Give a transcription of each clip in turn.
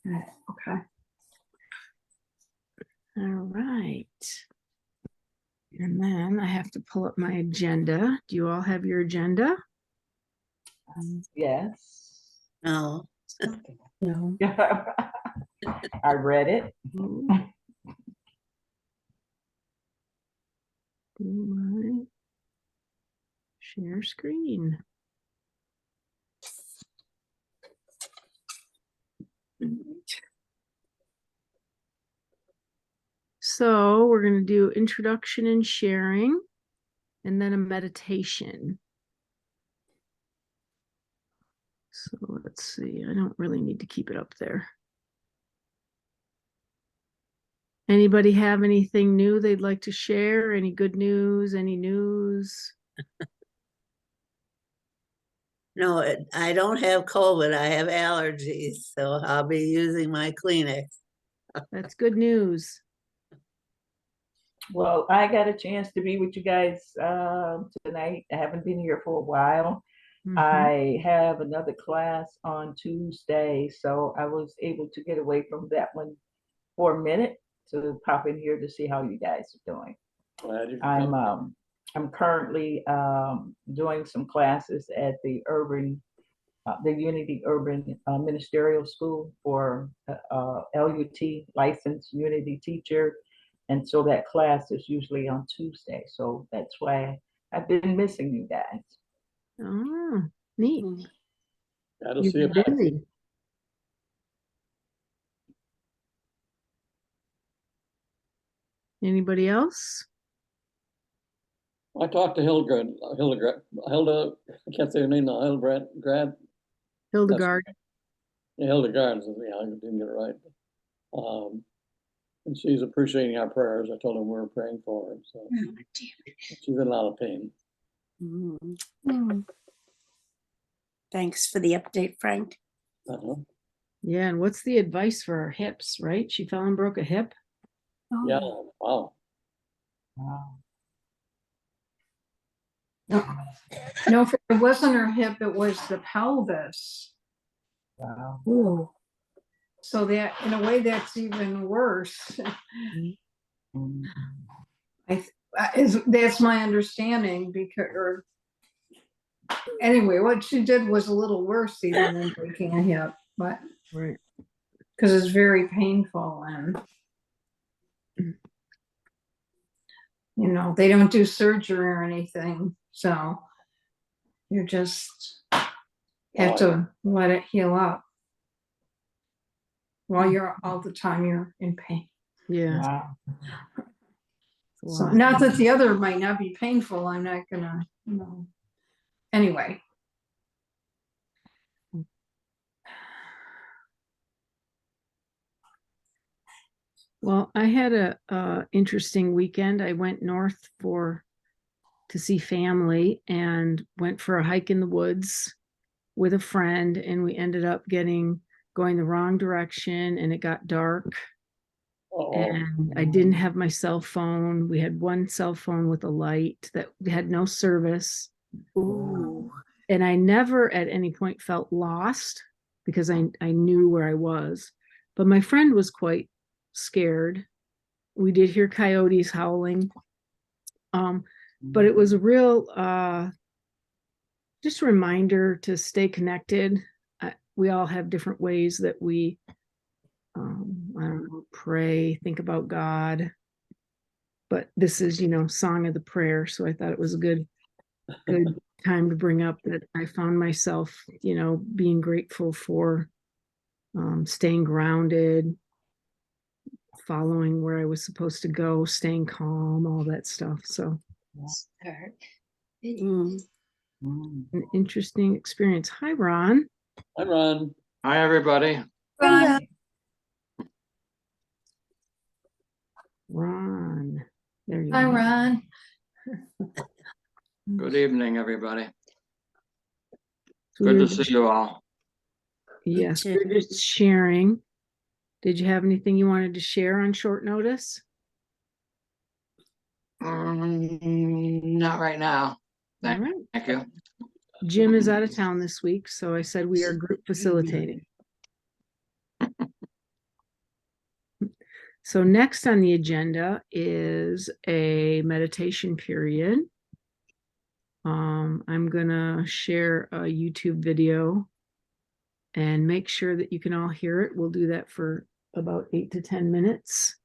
Okay. All right. And then I have to pull up my agenda. Do you all have your agenda? Yes. No. No. I read it. Share screen. So we're going to do introduction and sharing, and then a meditation. So let's see. I don't really need to keep it up there. Anybody have anything new they'd like to share? Any good news? Any news? No, I don't have COVID. I have allergies, so I'll be using my Kleenex. That's good news. Well, I got a chance to be with you guys tonight. I haven't been here for a while. Mhm. I have another class on Tuesday, so I was able to get away from that one for a minute to pop in here to see how you guys are doing. Glad you could come. I'm currently doing some classes at the Unity Urban Ministerial School for LUT, licensed Unity teacher. And so that class is usually on Tuesday. So that's why I've been missing you guys. Oh, neat. Glad to You've see you been back. busy. Anybody else? I talked to Hilda, I can't say her name now, Hildegard. Hildegard. Hildegard, yeah, I didn't get it right. And she's appreciating our prayers. I told her we were praying for her, so she's in a lot of pain. Thanks for the update, Frank. Yeah, and what's the advice for her hips, right? She fell and broke a hip. Yeah, wow. No, if it wasn't her hip, it was the pelvis. Wow. Ooh. So that, in a way, that's even worse. That's my understanding, because, anyway, what she did was a little worse even than breaking a hip, but Right. because it's very painful, and they don't do surgery or anything, so you just have to let it heal up while you're all the time you're in pain. Yeah. Wow. So not that the other might not be painful, I'm not gonna, anyway. Well, I had a interesting weekend. I went north to see family and went for a hike in the woods with a friend, and we ended up going the wrong direction, and it got dark. And I didn't have my cell phone. We had one cell phone with a light that had no service. Ooh. And I never at any point felt lost because I knew where I was. But my friend was quite scared. We did hear coyotes howling. But it was a real just a reminder to stay connected. We all have different ways that we I don't know, pray, think about God. But this is, Song of the Prayer. So I thought it was a good time to bring up that I found myself, being grateful for staying grounded, following where I was supposed to go, staying calm, all that stuff. So an interesting experience. Hi, Ron. Hi, Ron. Hi, everybody. Ron. There you Hi, are. Ron. Good evening, everybody. So Good to see you all. Yes, we're just sharing. Did you have anything you wanted to share on short notice? Not right now. All right. Thank you. Jim is out of town this week, so I said we are group facilitating. So next on the agenda is a meditation period. I'm gonna share a YouTube video and make sure that you can all hear it. We'll do that for about 8 to 10 minutes.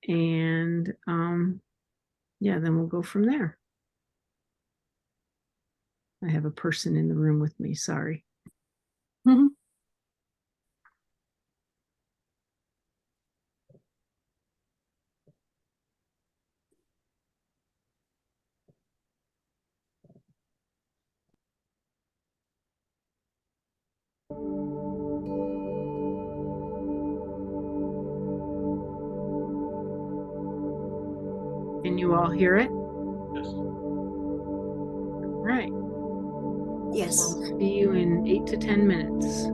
And yeah, then we'll go from there. I have a person in the room with me, sorry. Can you all hear it? All right. Yes. I'll see you in 8 to 10 minutes.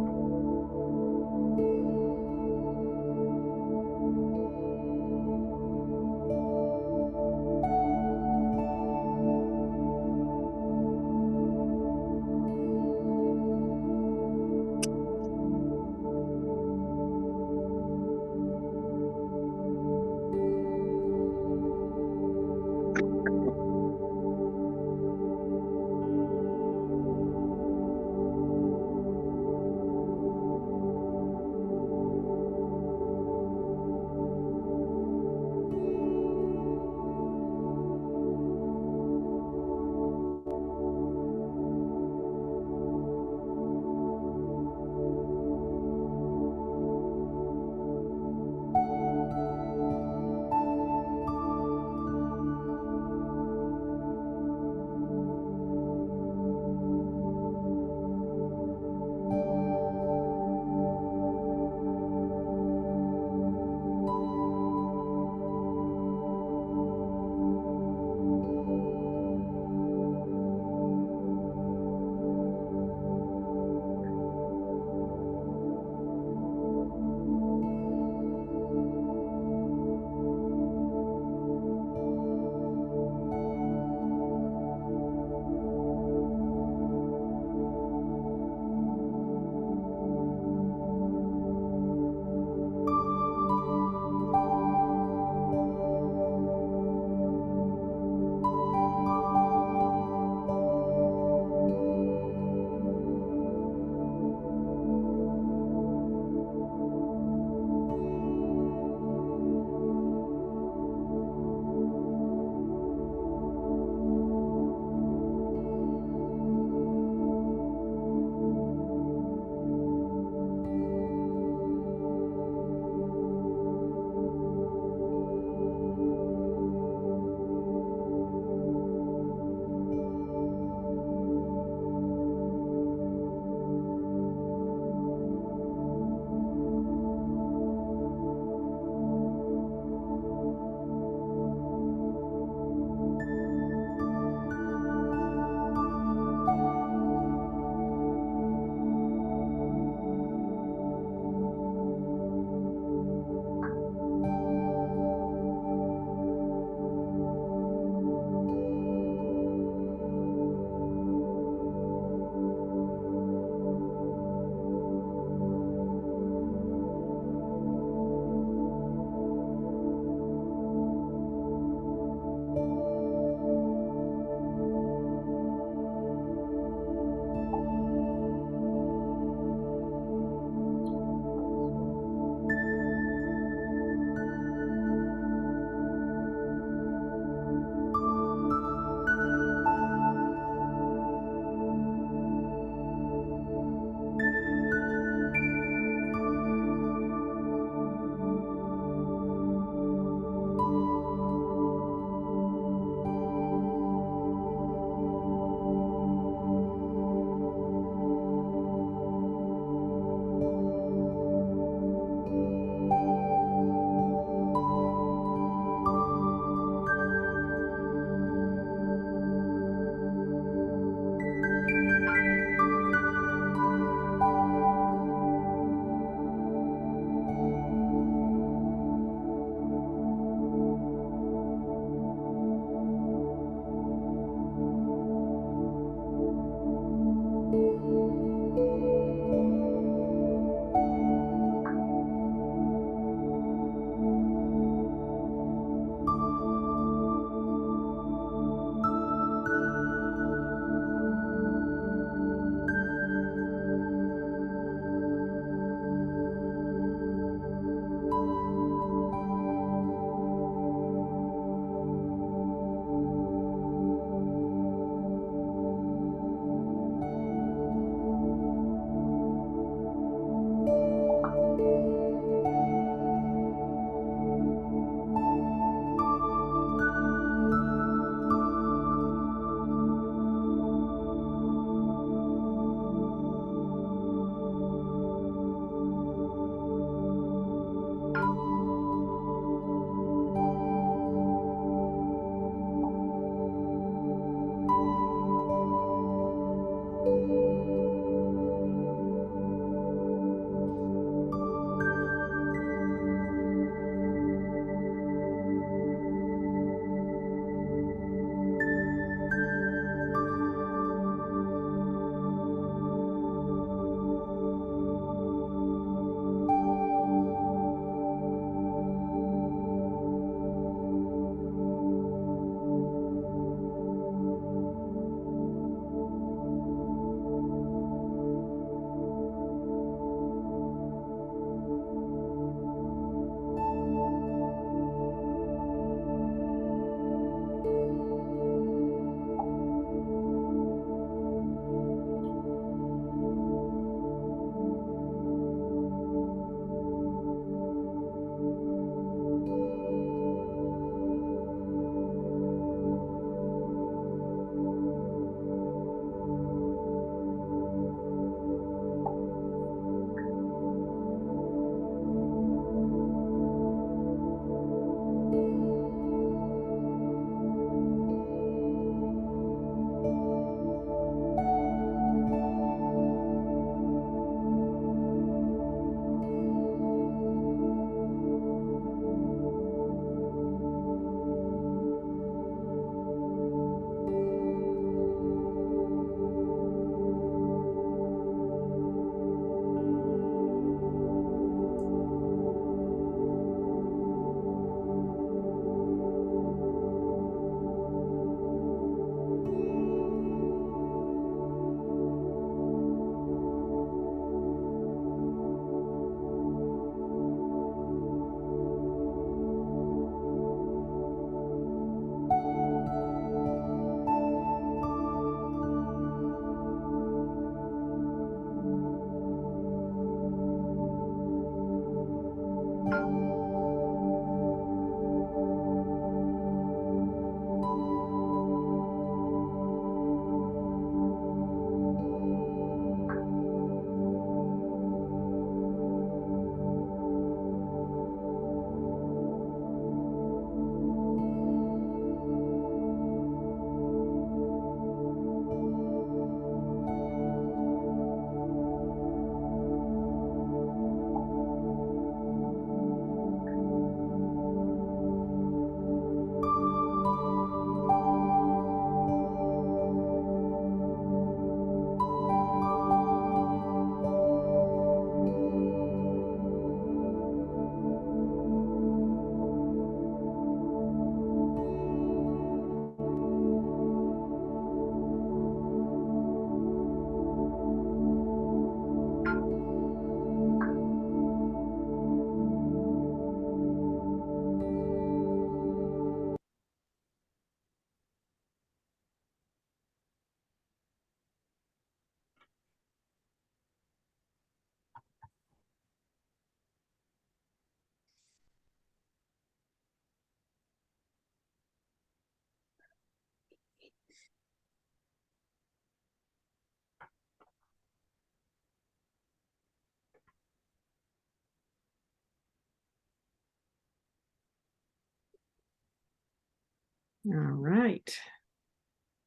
All right.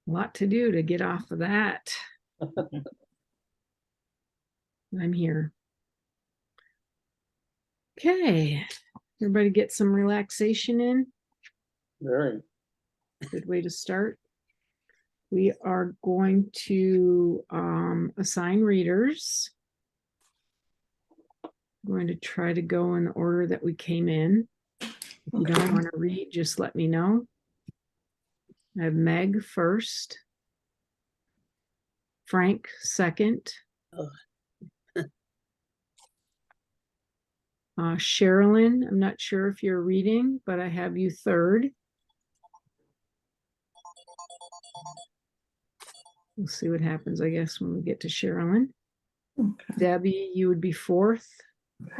A lot to do to get off of that. I'm here. Okay. Everybody get some relaxation in. Very. Good way to start. We are going to assign readers. I'm going to try to go in the order that we came in. If you don't want to read, just let me know. I have Meg first. Frank second. Oh. Sherilyn, I'm not sure if you're reading, but I have you third. We'll see what happens, I guess, when we get to Sherilyn. Okay. Debbie, you would be fourth.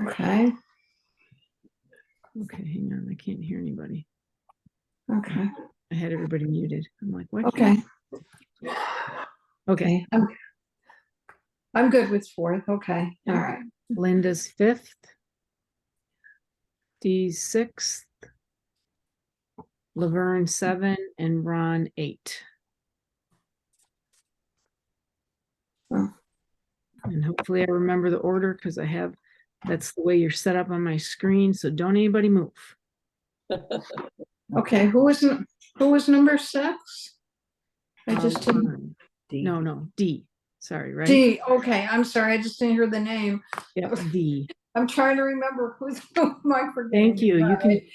Okay. Okay, hang on, I can't hear anybody. Okay. I had everybody muted. I'm like, what? Okay. Okay. I'm good with fourth. Okay. All right. Linda's fifth. Dee's sixth. Laverne 7 and Ron 8. Oh. And hopefully I remember the order because that's the way you're set up on my screen. So don't anybody move. Okay. Who was number 6? I just didn't. Ron. No, D. Sorry, right? D. Okay. I'm sorry. I just didn't hear the name. Yep, D. I'm trying to remember who am I forgetting. Thank you.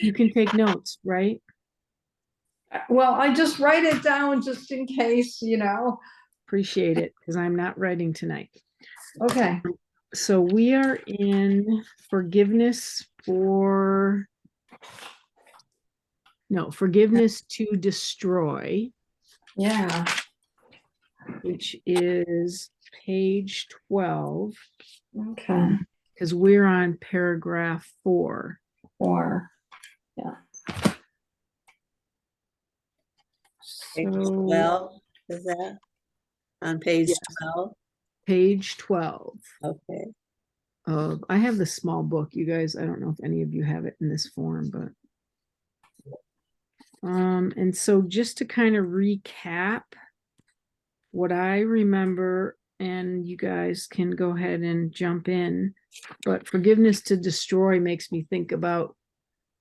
You can take notes, right? Well, I just write it down just in case, Appreciate it because I'm not writing tonight. Okay. So we are in forgiveness to destroy, Yeah. which is page 12, Okay. because we're on paragraph 4. 4. Yeah. Page So 12, is that on page Yes. 12? page 12. Okay. I have the small book, you guys. I don't know if any of you have it in this form, but and so just to kind of recap what I remember, and you guys can go ahead and jump in, but forgiveness to destroy makes me think about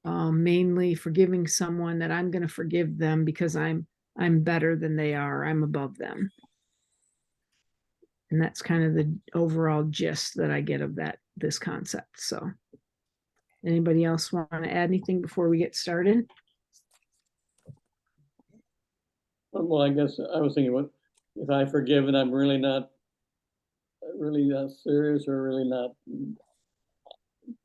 mainly forgiving someone that I'm going to forgive them because I'm better than they are. I'm above them. And that's kind of the overall gist that I get of this concept. So anybody else want to add anything before we get started? Well, I guess I was thinking, if I forgive and I'm really not serious or really not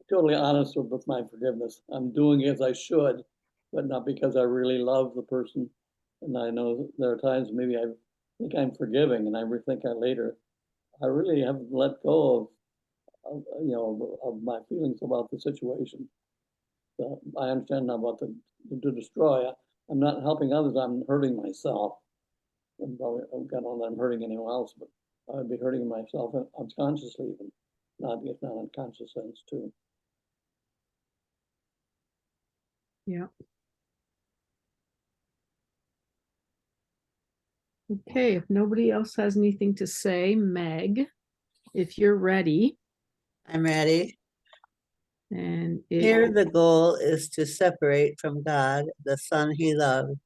totally honest with my forgiveness. I'm doing as I should, but not because I really love the person. And I know there are times maybe I think I'm forgiving and I rethink that later. I really haven't let go of my feelings about the situation. I understand now about to destroy. I'm not helping others, I'm hurting myself. I'm probably, I've got on that I'm hurting anyone else, but I'd be hurting myself unconsciously even, not if not unconscious sense too. Yeah. Okay, if nobody else has anything to say, Meg, if you're ready, I'm ready. and Here it, the goal is to separate from God the Son he loved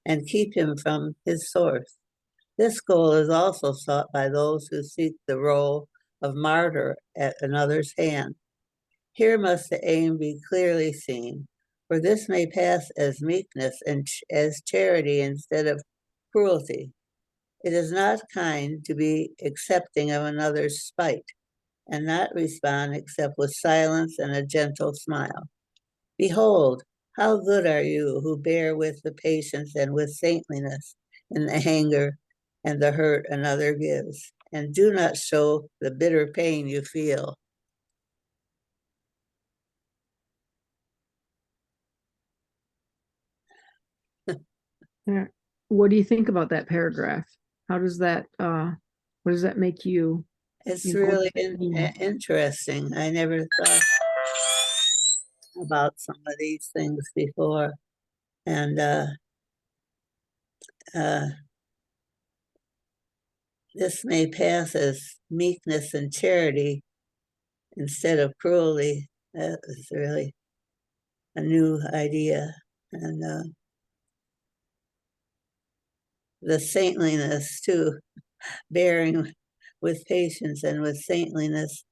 and keep him from his source. This goal is also sought by those who seek the role of martyr at another's hand. Here must the aim be clearly seen, for this may pass as meekness and as charity instead of cruelty. It is not kind to be accepting of another's spite and not respond except with silence and a gentle smile. Behold, how good are you who bear with the patience and with saintliness in the anger and the hurt another gives, and do not show the bitter pain you feel. what do you think about that paragraph? How does that, what does that make you? It's You know, really yeah. interesting. I never thought about some of these things before. And this may pass as meekness and charity instead of cruelty. That is really a new idea. And the saintliness too, bearing with patience and with saintliness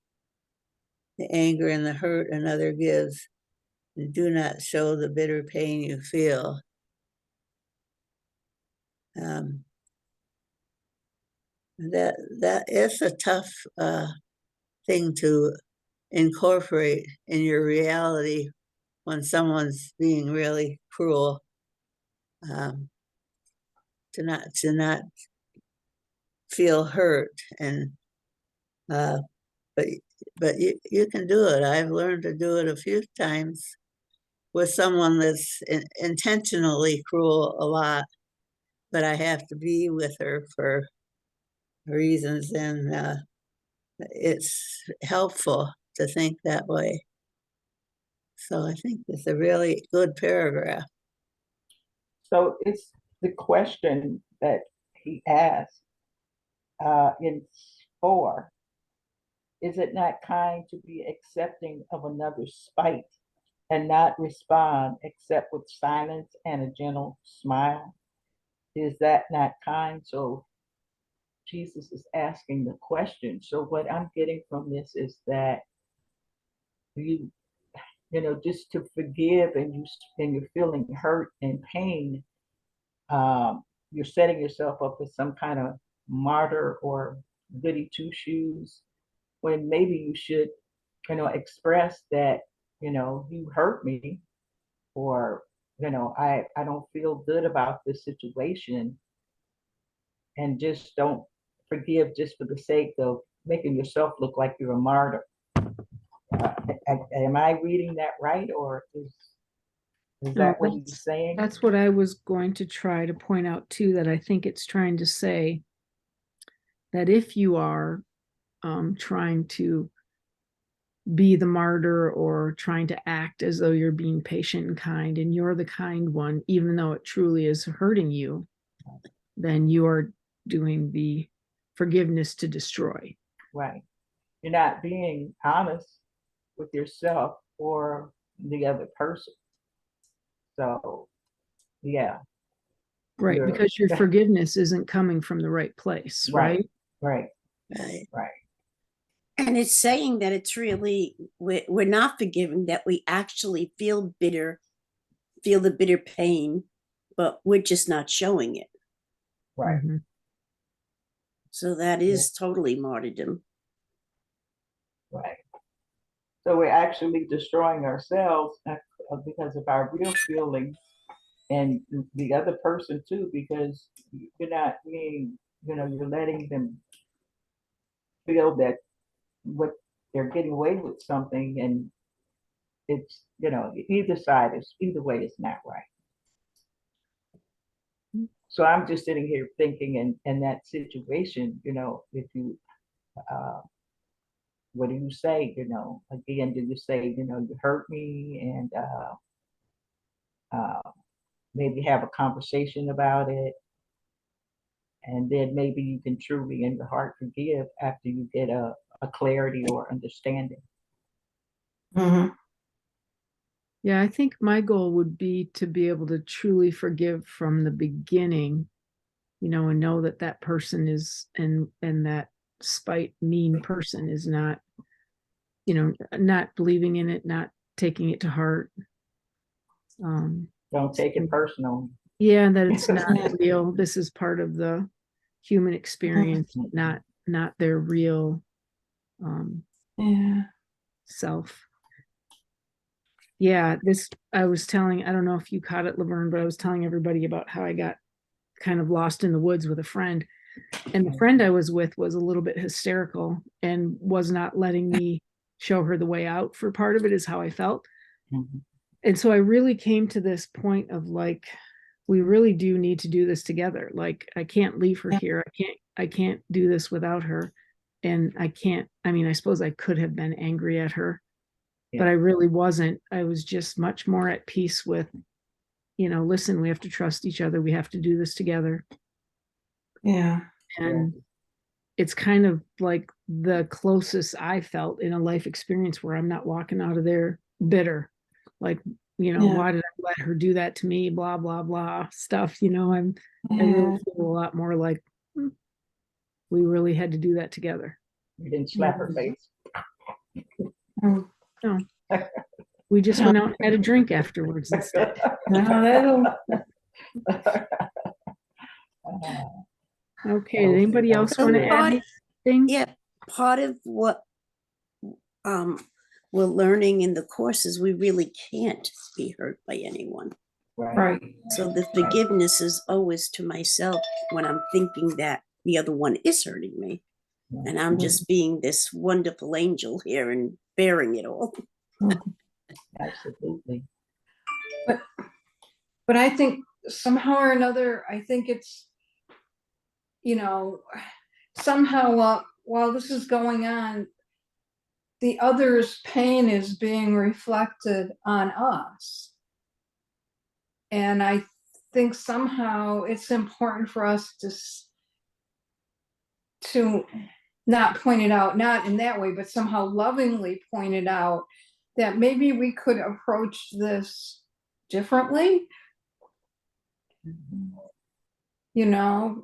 the anger and the hurt another gives, and do not show the bitter pain you feel. That is a tough thing to incorporate in your reality when someone's being really cruel. To not feel hurt, and but you can do it. I've learned to do it a few times with someone that's intentionally cruel a lot, but I have to be with her for reasons, and it's helpful to think that way. So I think it's a really good paragraph. So it's the question that he asked in 4. Is it not kind to be accepting of another's spite and not respond except with silence and a gentle smile? Is that not kind? So Jesus is asking the question. So what I'm getting from this is that you just to forgive, and you're feeling hurt and pain, you're setting yourself up as some kind of martyr or goody two shoes, when maybe you should express that you hurt me, or I don't feel good about this situation, and just don't forgive just for the sake of making yourself look like you're a martyr. Am I reading that right, or is No, that what he's saying? That's what I was going to try to point out too, that I think it's trying to say that if you are trying to be the martyr or trying to act as though you're being patient and kind, and you're the kind one, even though it truly is hurting you, then you are doing the forgiveness to destroy. Right. You're not being honest with yourself or the other person. So, yeah. Right, because your forgiveness isn't coming from the right place, right? Right. And it's saying that it's really, we're not forgiving, that we actually feel bitter, feel the bitter pain, but we're just not showing it. Right. Mhm. So that is totally martyrdom. Right. So we're actually destroying ourselves because of our real feelings, and the other person too, because you're not being, you're letting them feel that what they're getting away with something, and it's, either way is not right. So I'm just sitting here thinking in that situation, if you, what do you say, again, do you say, you hurt me, and maybe have a conversation about it, and then maybe you can truly in your heart forgive after you get a clarity or understanding. Mhm. Yeah, I think my goal would be to be able to truly forgive from the beginning, and know that that person is, and that spite, mean person is not, not believing in it, not taking it to heart. Don't take it personal. Yeah, that it's not real. This is part of the human experience, not their real Yeah. self. Yeah, I don't know if you caught it, Laverne, but I was telling everybody about how I got kind of lost in the woods with a friend. And the friend I was with was a little bit hysterical and was not letting me show her the way out. For part of it is how I felt. Mm-hmm. And so I really came to this point of like, we really do need to do this together. Like, I can't leave her here. I can't do this without her. And I suppose I could have been angry at her, but I really wasn't. I was just much more at peace with, listen, we have to trust each other. We have to do this together. Yeah. And it's kind of like the closest I felt in a life experience where I'm not walking out of there bitter. Like, why did I let her do that to me? Blah, blah, blah stuff. I really feel a lot more like we really had to do that together. You didn't slap her face. Oh, No. We just went out and had a drink afterwards instead. no, Okay, did anybody else So want to add anything? Yeah, part of what we're learning in the courses, we really can't be hurt by anyone. right. So the forgiveness is always to myself when I'm thinking that the other one is hurting me. And I'm just being this wonderful angel here and bearing it all. Absolutely. But I think somehow or another, I think it's, somehow while this is going on, the other's pain is being reflected on us. And I think somehow it's important for us to not point it out, not in that way, but somehow lovingly point it out that maybe we could approach this differently.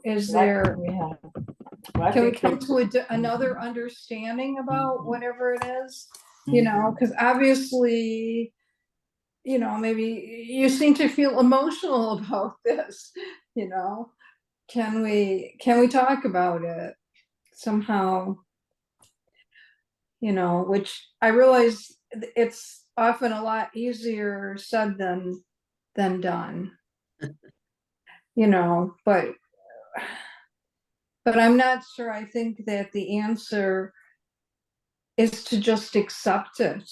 Is there, can we come to another understanding about whatever it is? Because obviously, maybe you seem to feel emotional about this, can we talk about it somehow? Which I realize it's often a lot easier said than done. But I'm not sure. I think that the answer is to just accept it,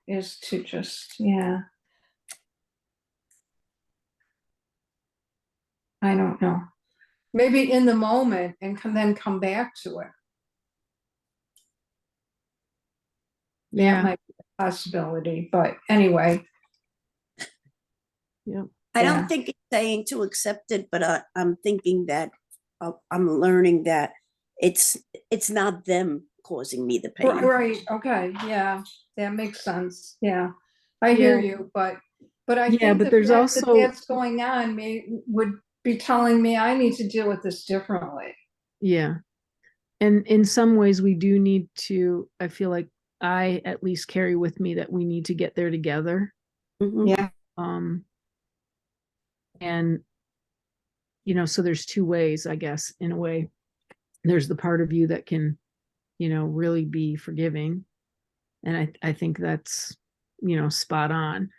is to just, I don't know. Maybe in the moment and then come back to it. That might be a possibility, but anyway. Yeah. I don't think it's saying to accept it, but I'm thinking that I'm learning that it's not them causing me the pain. Right. Okay. Yeah, that makes sense. Yeah, I hear you, but I think but there's also that's going on would be telling me I need to deal with this differently. Yeah. And in some ways we do need to, I feel like I at least carry with me that we need to get there together. Yeah. And so there's two ways, I guess, in a way. There's the part of you that can, really be forgiving. And I think that's, spot on.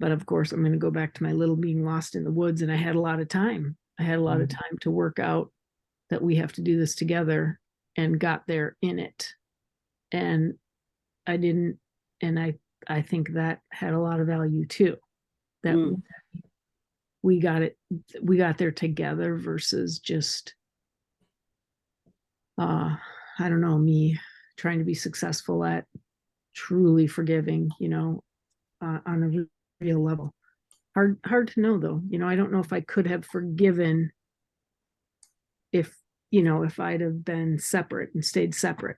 But of course, I'm going to go back to my little being lost in the woods. And I had a lot of time. I had a lot of time to work out that we have to do this together, and got there in it. And I didn't, and I think that had a lot of value too. That Mm. we got there together versus just, I don't know, me trying to be successful at truly forgiving, on a real level. Hard to know though. I don't know if I could have forgiven if I'd have been separate and stayed separate.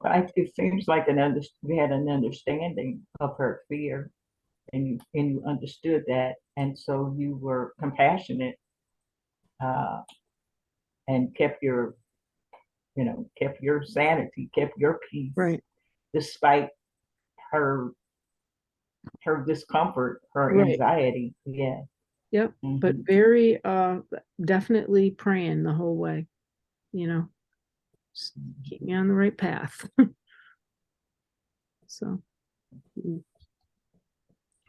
It seems like we had an understanding of her fear, and you understood that, and so you were compassionate, and kept your sanity, kept your peace, Right. despite her discomfort, her Right. anxiety. Yeah. Yep. But very definitely praying the whole way, just keep me on the right path. So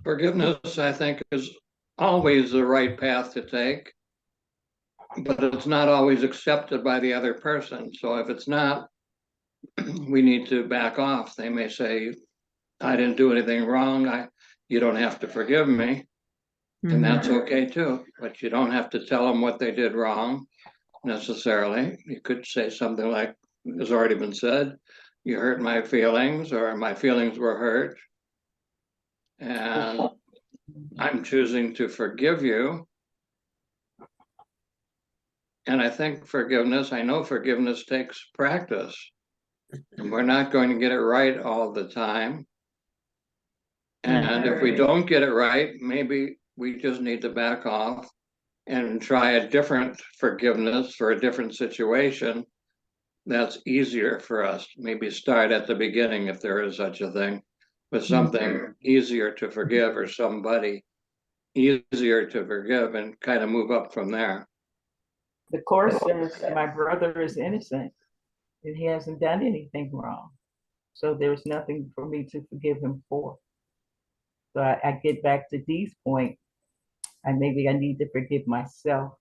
Forgiveness, I think, is always the right path to take, but it's not always accepted by the other person. So if it's not, we need to back off. They may say, I didn't do anything wrong. You don't have to forgive me. And that's okay too, but you don't have to tell them what they did wrong necessarily. You could say something like, has already been said, you hurt my feelings, or my feelings were hurt, and I'm choosing to forgive you. And I know forgiveness takes practice, and we're not going to get it right all the time. And if we don't get it right, maybe we just need to back off and try a different forgiveness for a different situation that's easier for us. Maybe start at the beginning, if there is such a thing, with something easier to forgive, or somebody easier to forgive, and kind of move up from there. The Course says my brother is innocent and he hasn't done anything wrong. So there's nothing for me to forgive him for. So I get back to Dee's point, and maybe I need to forgive myself,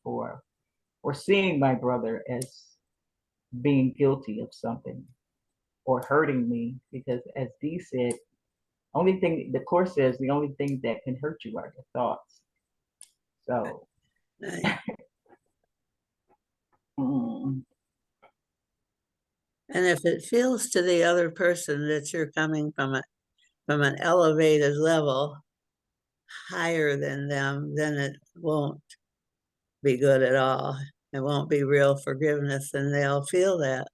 for seeing my brother as being guilty of something or hurting me, because as Dee said, the Course says the only thing that can hurt you are your thoughts. So Right. mm, And if it feels to the other person that you're coming from an elevated level higher than them, then it won't be good at all. It won't be real forgiveness, and they'll feel that.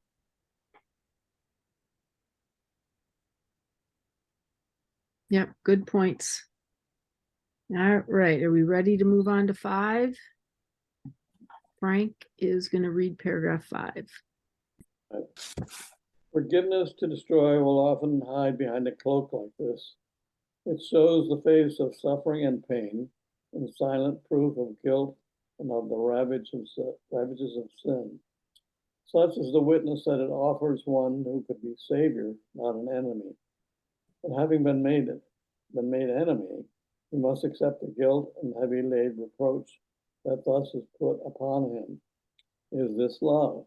Yep, good points. All right, are we ready to move on to 5? Frank is going to read paragraph 5. Forgiveness to destroy will often hide behind a cloak like this. It shows the face of suffering and pain, and silent proof of guilt and of the ravages of sin. Such is the witness that it offers one who could be savior, not an enemy. But having been made enemy, he must accept the guilt and heavy laid reproach that thus is put upon him. Is this love?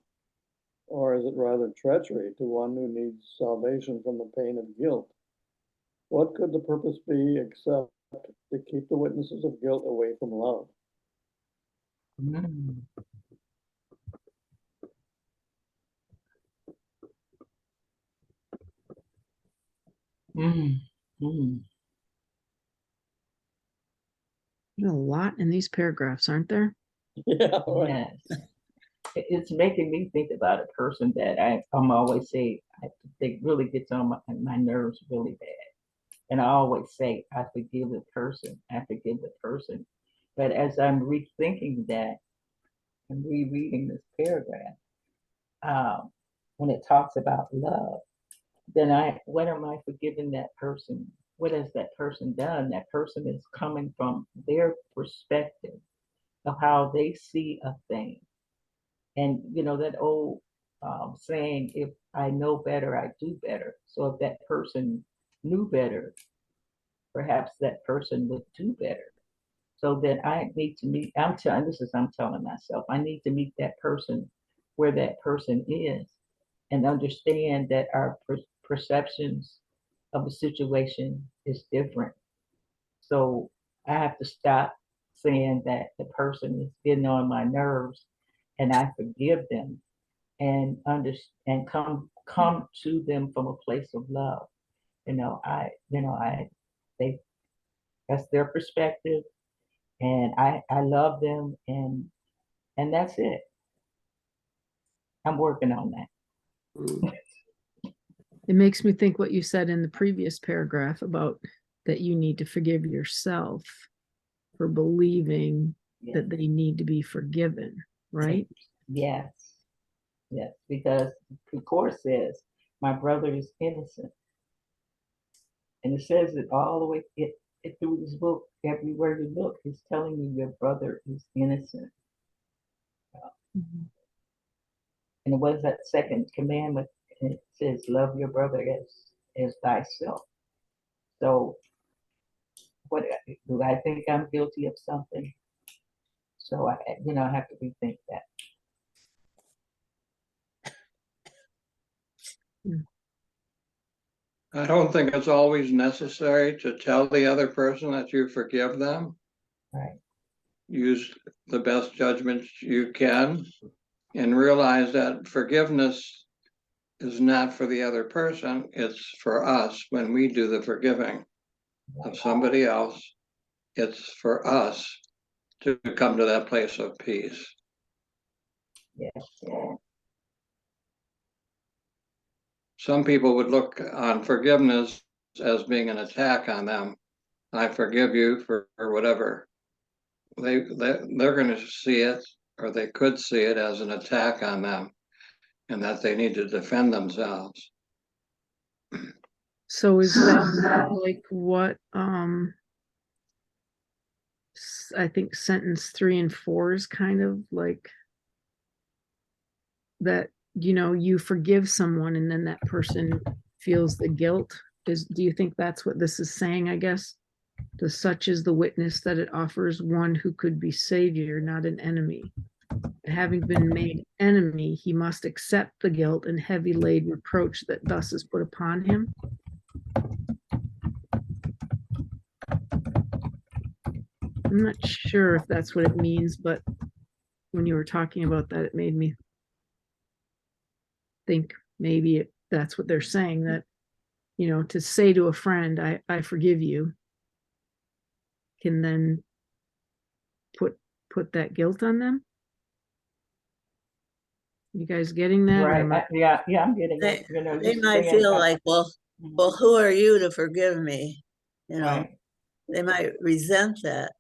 Or is it rather treachery to one who needs salvation from the pain of guilt? What could the purpose be except to keep the witnesses of guilt away from love? mm, mm, mm. There's a lot in these paragraphs, aren't there? Yeah, right. Yes. It's making me think about a person that I'm always say they really gets on my nerves really bad. And I always say, I forgive the person, I forgive the person. But as I'm rethinking that and rereading this paragraph, when it talks about love, then when am I forgiving that person? What has that person done? That person is coming from their perspective of how they see a thing. And that old saying, if I know better, I do better. So if that person knew better, perhaps that person would do better. So then I need to meet, I'm telling myself, I need to meet that person where that person is, and understand that our perceptions of a situation is different. So I have to stop saying that the person is getting on my nerves and I forgive them and come to them from a place of love. They, that's their perspective, and I love them, and that's it. I'm working on that. Mm. It makes me think what you said in the previous paragraph about that you need to forgive yourself for believing Yes. that they need to be forgiven, right? Yes, yes, because the course says my brother is innocent, and it says it all the way it through this book. Everywhere you look, it's telling you your brother is innocent. Mhm. And what is that second commandment? It says, "Love your brother as thyself." So, what do I think I'm guilty of something? So I have to rethink that. I don't think it's always necessary to tell the other person that you forgive them. Right. Use the best judgment you can and realize that forgiveness is not for the other person, it's for us when we do the forgiving of somebody else. It's for us to come to that place of peace. Yeah. Some people would look on forgiveness as being an attack on them. I forgive you for whatever. They're going to see it, or they could see it as an attack on them, and that they need to defend themselves. So is that like what I think sentence 3 and 4 is kind of like that, you forgive someone and then that person feels the guilt. Do you think that's what this is saying, I guess? The such is the witness that it offers one who could be savior, not an enemy. Having been made enemy, he must accept the guilt and heavy laid reproach that thus is put upon him. I'm not sure if that's what it means, but when you were talking about that, it made me think maybe that's what they're saying, that, to say to a friend, I forgive you, can then put that guilt on them. You guys getting that? Right. Yeah, I'm getting it. They just might saying, feel like, well, who are you to forgive me? right. They might resent that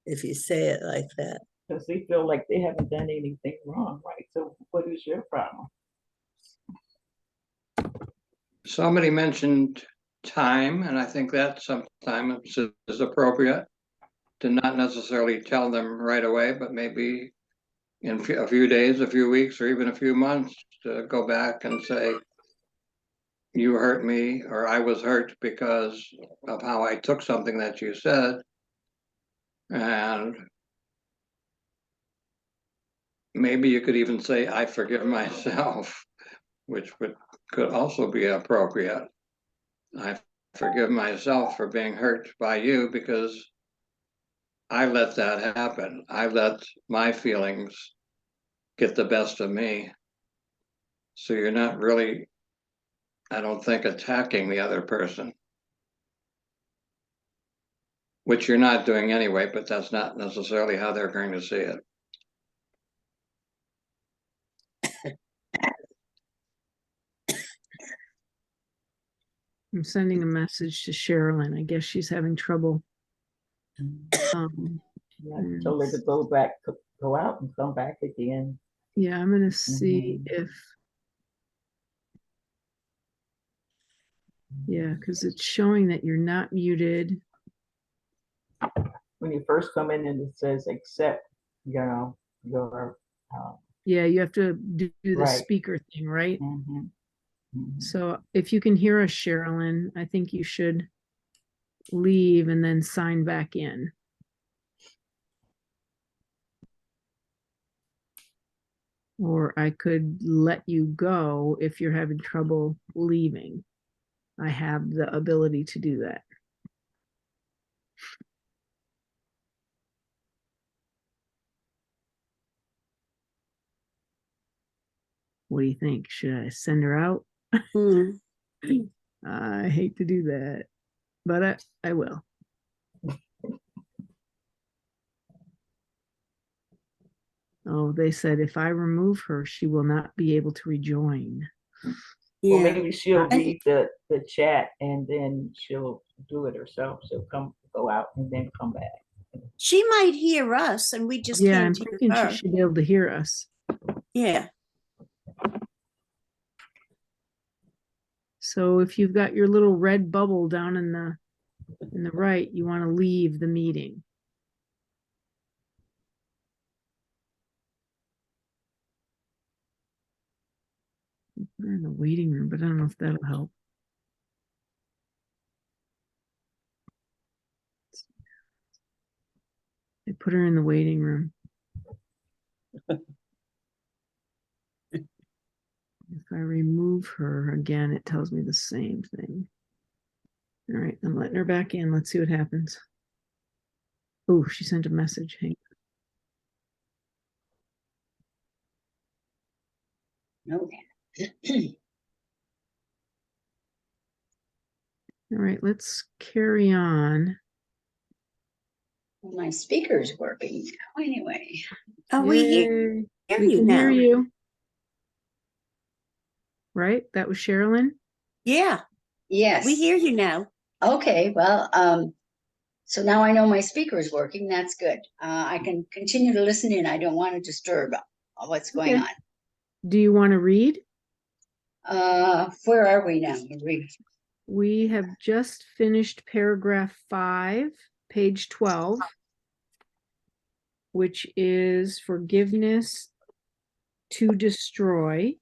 if you say it like that. Because they feel like they haven't done anything wrong, right? So what is your problem? Somebody mentioned time, and I think that sometimes is appropriate to not necessarily tell them right away, but maybe in a few days, a few weeks, or even a few months to go back and say, you hurt me, or I was hurt because of how I took something that you said. And maybe you could even say, I forgive myself, which could also be appropriate. I forgive myself for being hurt by you because I let that happen. I let my feelings get the best of me. So you're not really, I don't think, attacking the other person, which you're not doing anyway, but that's not necessarily how they're going to see it. I'm sending a message to Sherilyn. I guess she's having trouble. I told her to go out and come back again. Yeah, I'm gonna see if, yeah, because it's showing that you're not muted. When you first come in and it says accept, your Yeah, you have to do the right. speaker thing, right? Mm-hmm. So if you can hear us, Sherilyn, I think you should leave and then sign back in. Or I could let you go if you're having trouble leaving. I have the ability to do that. What do you think? Should I send her out? Hmm. I hate to do that, but I will. Oh, they said if I remove her, she will not be able to rejoin. Well, Yeah. maybe she'll And- read the chat and then she'll do it herself. She'll go out and then come back. She might hear us and we just Yeah, I'm can't hear thinking her. she should be able to hear us. Yeah. So if you've got your little red bubble down in the right, you want to leave the meeting. We're in the waiting room, but I don't know if that'll help. They put her in the waiting room. If I remove her again, it tells me the same thing. All right, I'm letting her back in. Let's see what happens. Oh, she sent a message. Hang Okay. All right, let's carry on. My speaker's working now anyway. Oh, we hear Yay. hear We you can hear now. you. Right? That was Sherilyn? Yeah, Yes. we hear you now. Okay, well, so now I know my speaker is working. That's good. I can continue to listen in. I don't want to disturb what's going Okay. Do you want to read? on. Where are we now? We have just finished paragraph 5, page 12, which is forgiveness to destroy.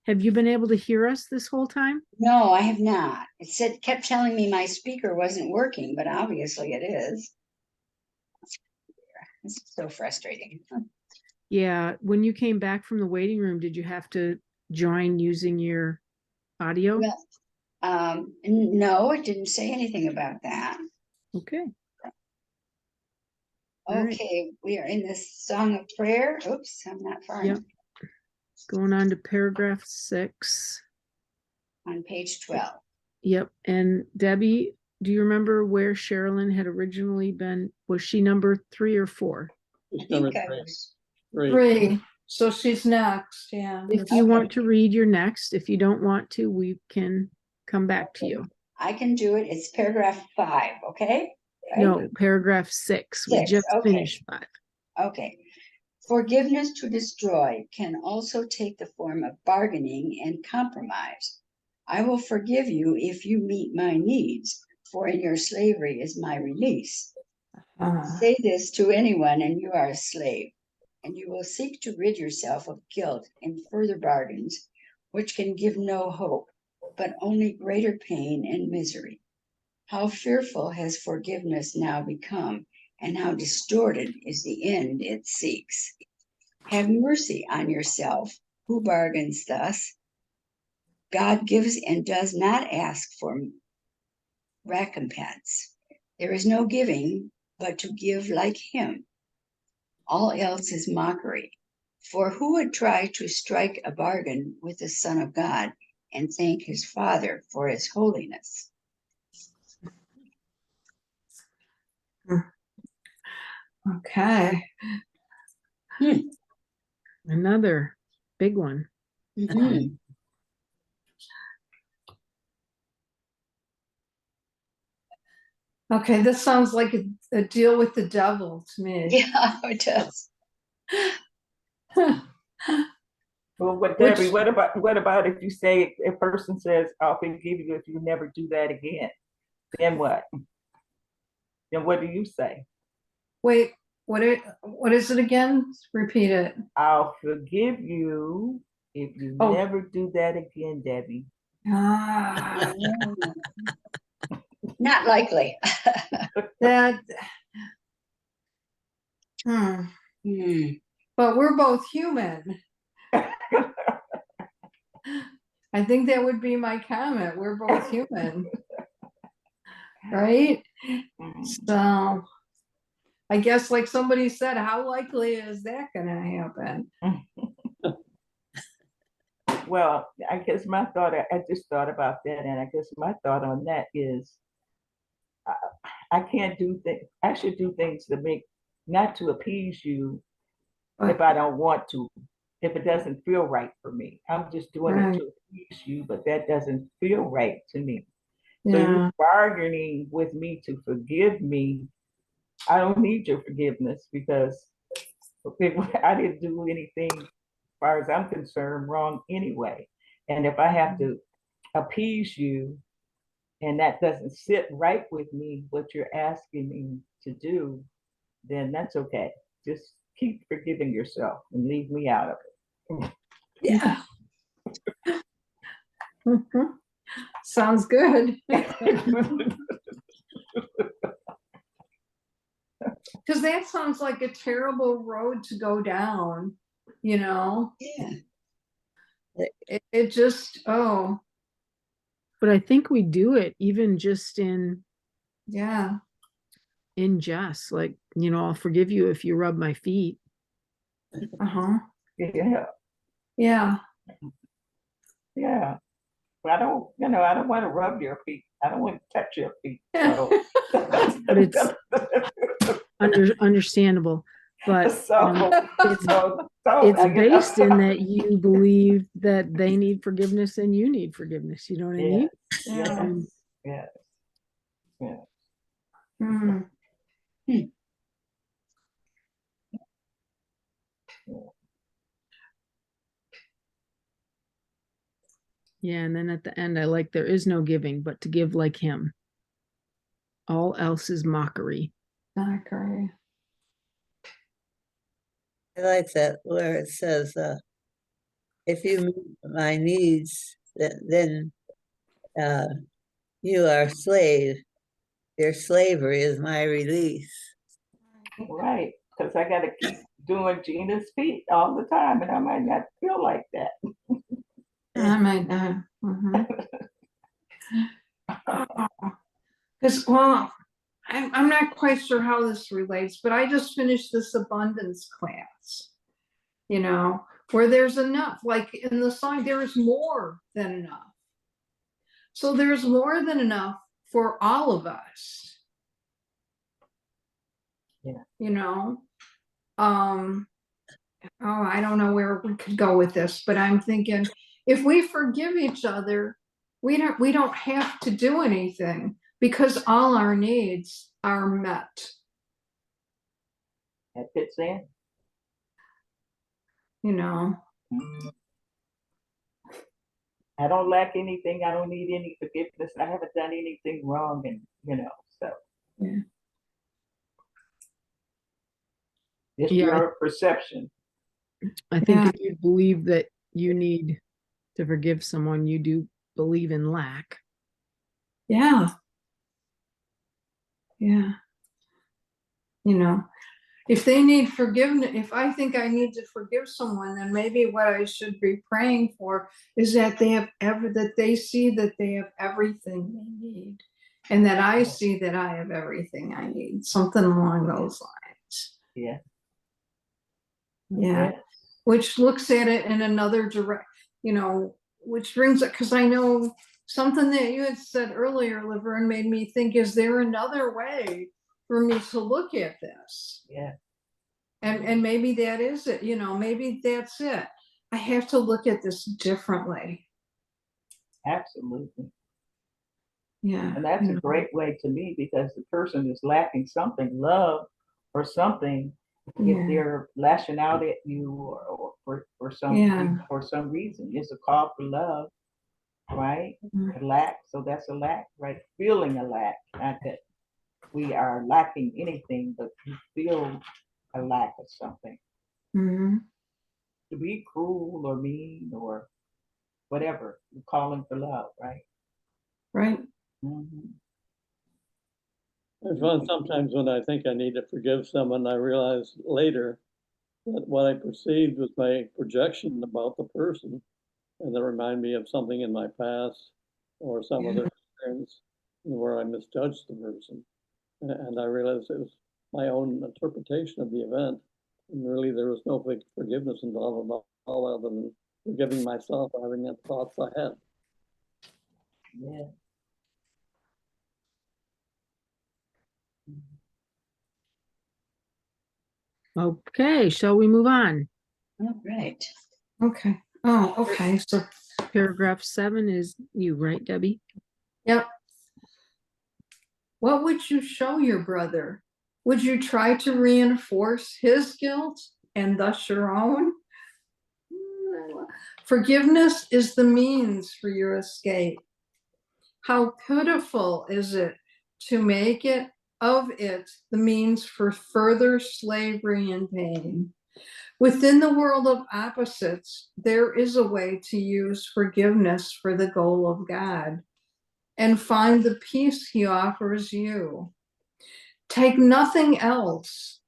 Have you been able to hear us this whole time? No, I have not. It kept telling me my speaker wasn't working, but obviously it is. This is so frustrating. Yeah. When you came back from the waiting room, did you have to join using your audio? Well, no, it didn't say anything about that. Okay. All right. Okay, we are in this song of prayer. Oops, I'm not far Yep. enough. Going on to paragraph 6. On page 12. Yep. And Debbie, do you remember where Sherilyn had originally been? Was she number 3 or 4? I Number think I three. was. 3. So she's next, yeah. If you Okay. want to read your next, if you don't want to, we can come back to you. I can do it. It's paragraph 5, okay? Right? No, paragraph 6. We 6, just okay. finished 5. Okay. Forgiveness to destroy can also take the form of bargaining and compromise. I will forgive you if you meet my needs, for in your slavery is my release. Say this to anyone and you are a slave, and you will seek to rid yourself of guilt in further bargains, which can give no hope, but only greater pain and misery. How fearful has forgiveness now become, and how distorted is the end it seeks. Have mercy on yourself, who bargains thus. God gives and does not ask for recompense. There is no giving but to give like him. All else is mockery. For who would try to strike a bargain with the Son of God and thank his Father for his holiness? Okay. Another big one. Mhm. Okay, this sounds like a deal with the devil to me. Yeah, it does. Well, Which- Debbie, what about if you say a person says, "I'll forgive you if you never do that again"? Then what? Then what do you say? Wait, what is it again? Repeat it. I'll forgive you if you Oh. never do that again, Debbie. Ah, Not likely. that Hmm. Hmm. But we're both human. I think that would be my comment. We're both human. Right? So I guess like somebody said, how likely is that gonna happen? Well, I guess my thought, I just thought about that, and I guess my thought on that is I can't do things, I should do things to make, not to appease you if I don't want to, if it doesn't feel right for me. I'm just doing it Right. to appease you, but that doesn't feel right to me. So Yeah. you're bargaining with me to forgive me. I don't need your forgiveness because I didn't do anything, as far as I'm concerned, wrong anyway. And if I have to appease you and that doesn't sit right with me, what you're asking me to do, then that's okay. Just keep forgiving yourself and leave me out of it. Yeah. Mhm. Sounds good. Because that sounds like a terrible road to go down, you know? Yeah. It just, oh, But I think we do it even just yeah. in jest, like, I'll forgive you if you rub my feet. Uh-huh. Yeah, Yeah. yeah. But I don't want to rub your feet. I don't want to touch your feet. So, But it's understandable. But so, it's I guess- based in that you believe that they need forgiveness and you need forgiveness. You know what I mean? Yeah. And yes, yes. Hmm. yeah, and then at the end, I like there is no giving, but to give like him. All else is mockery. Mockery. I like that where it says, if you meet my needs, then you are a slave. Your slavery is my release. Right. Because I got to keep doing Gina's feet all the time, and I might not feel like that. I might not. Because, well, I'm not quite sure how this relates, but I just finished this abundance class, where there's enough, like in the song, there is more than enough. So there's more than enough for all of us. Yeah. Oh, I don't know where we could go with this, but I'm thinking if we forgive each other, we don't have to do anything because all our needs are met. That fits in. I don't lack anything. I don't need any forgiveness. I haven't done anything wrong, and so Yeah. it's Yeah, your perception. I think if you believe that you need to forgive someone, you do believe in lack. Yeah. Yeah. If they need forgiveness, if I think I need to forgive someone, then maybe what I should be praying for is that that they see that they have everything they need, and that I see that I have everything I need, something along those lines. Yeah. Yeah. Yes. Which looks at it in another which brings it, because I know something that you had said earlier, Laverne, made me think, is there another way for me to look at this? Yeah. And maybe that is it, maybe that's it. I have to look at this differently. Absolutely. Yeah. And that's a great way to me, because the person is lacking something, love or something, if they're lashing out at you or for some reason. It's a call for love, right? A lack, so that's a lack, right? Feeling a lack, not that we are lacking anything, but you feel a lack of something. To be cruel or mean or whatever, you're calling for love, right? Right. I find sometimes when I think I need to forgive someone, I realize later that what I perceived was my projection about the person, and that remind me of something in my past or some other experience where I misjudged the person. And I realized it was my own interpretation of the event. And really, there was no forgiveness involved at all, other than forgiving myself for having the thoughts I had. Yeah. Okay, shall we move on? All right. Okay. Oh, okay. So, Paragraph 7 is you, right, Debbie? yep. What would you show your brother? Would you try to reinforce his guilt and thus your own? Forgiveness is the means for your escape. How pitiful is it to make it the means for further slavery and pain. Within the world of opposites, there is a way to use forgiveness for the goal of God and find the peace he offers you. Take nothing else,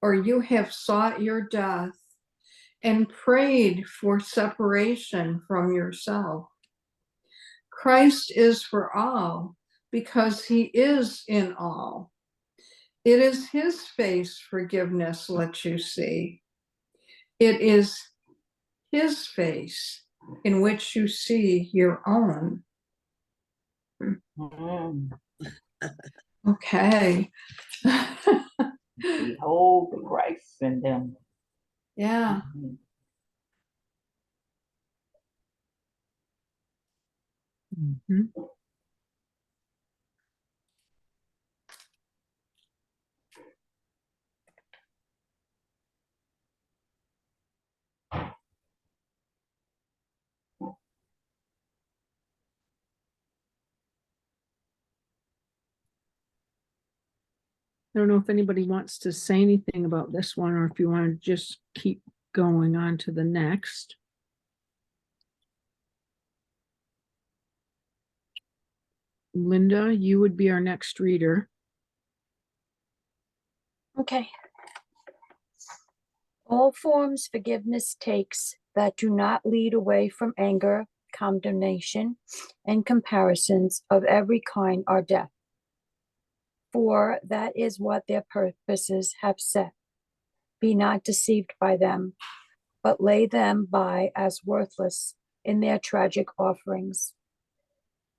or you have sought your death and prayed for separation from yourself. Christ is for all because he is in all. It is his face forgiveness lets you see. It is his face in which you see your own. Mm. Okay. Behold the Christ in them. Yeah. Mhm. Mhm. I don't know if anybody wants to say anything about this one, or if you want to just keep going on to the next. Linda, you would be our next reader. Okay. All forms forgiveness takes that do not lead away from anger, condemnation, and comparisons of every kind are death. For that is what their purposes have set. Be not deceived by them, but lay them by as worthless in their tragic offerings.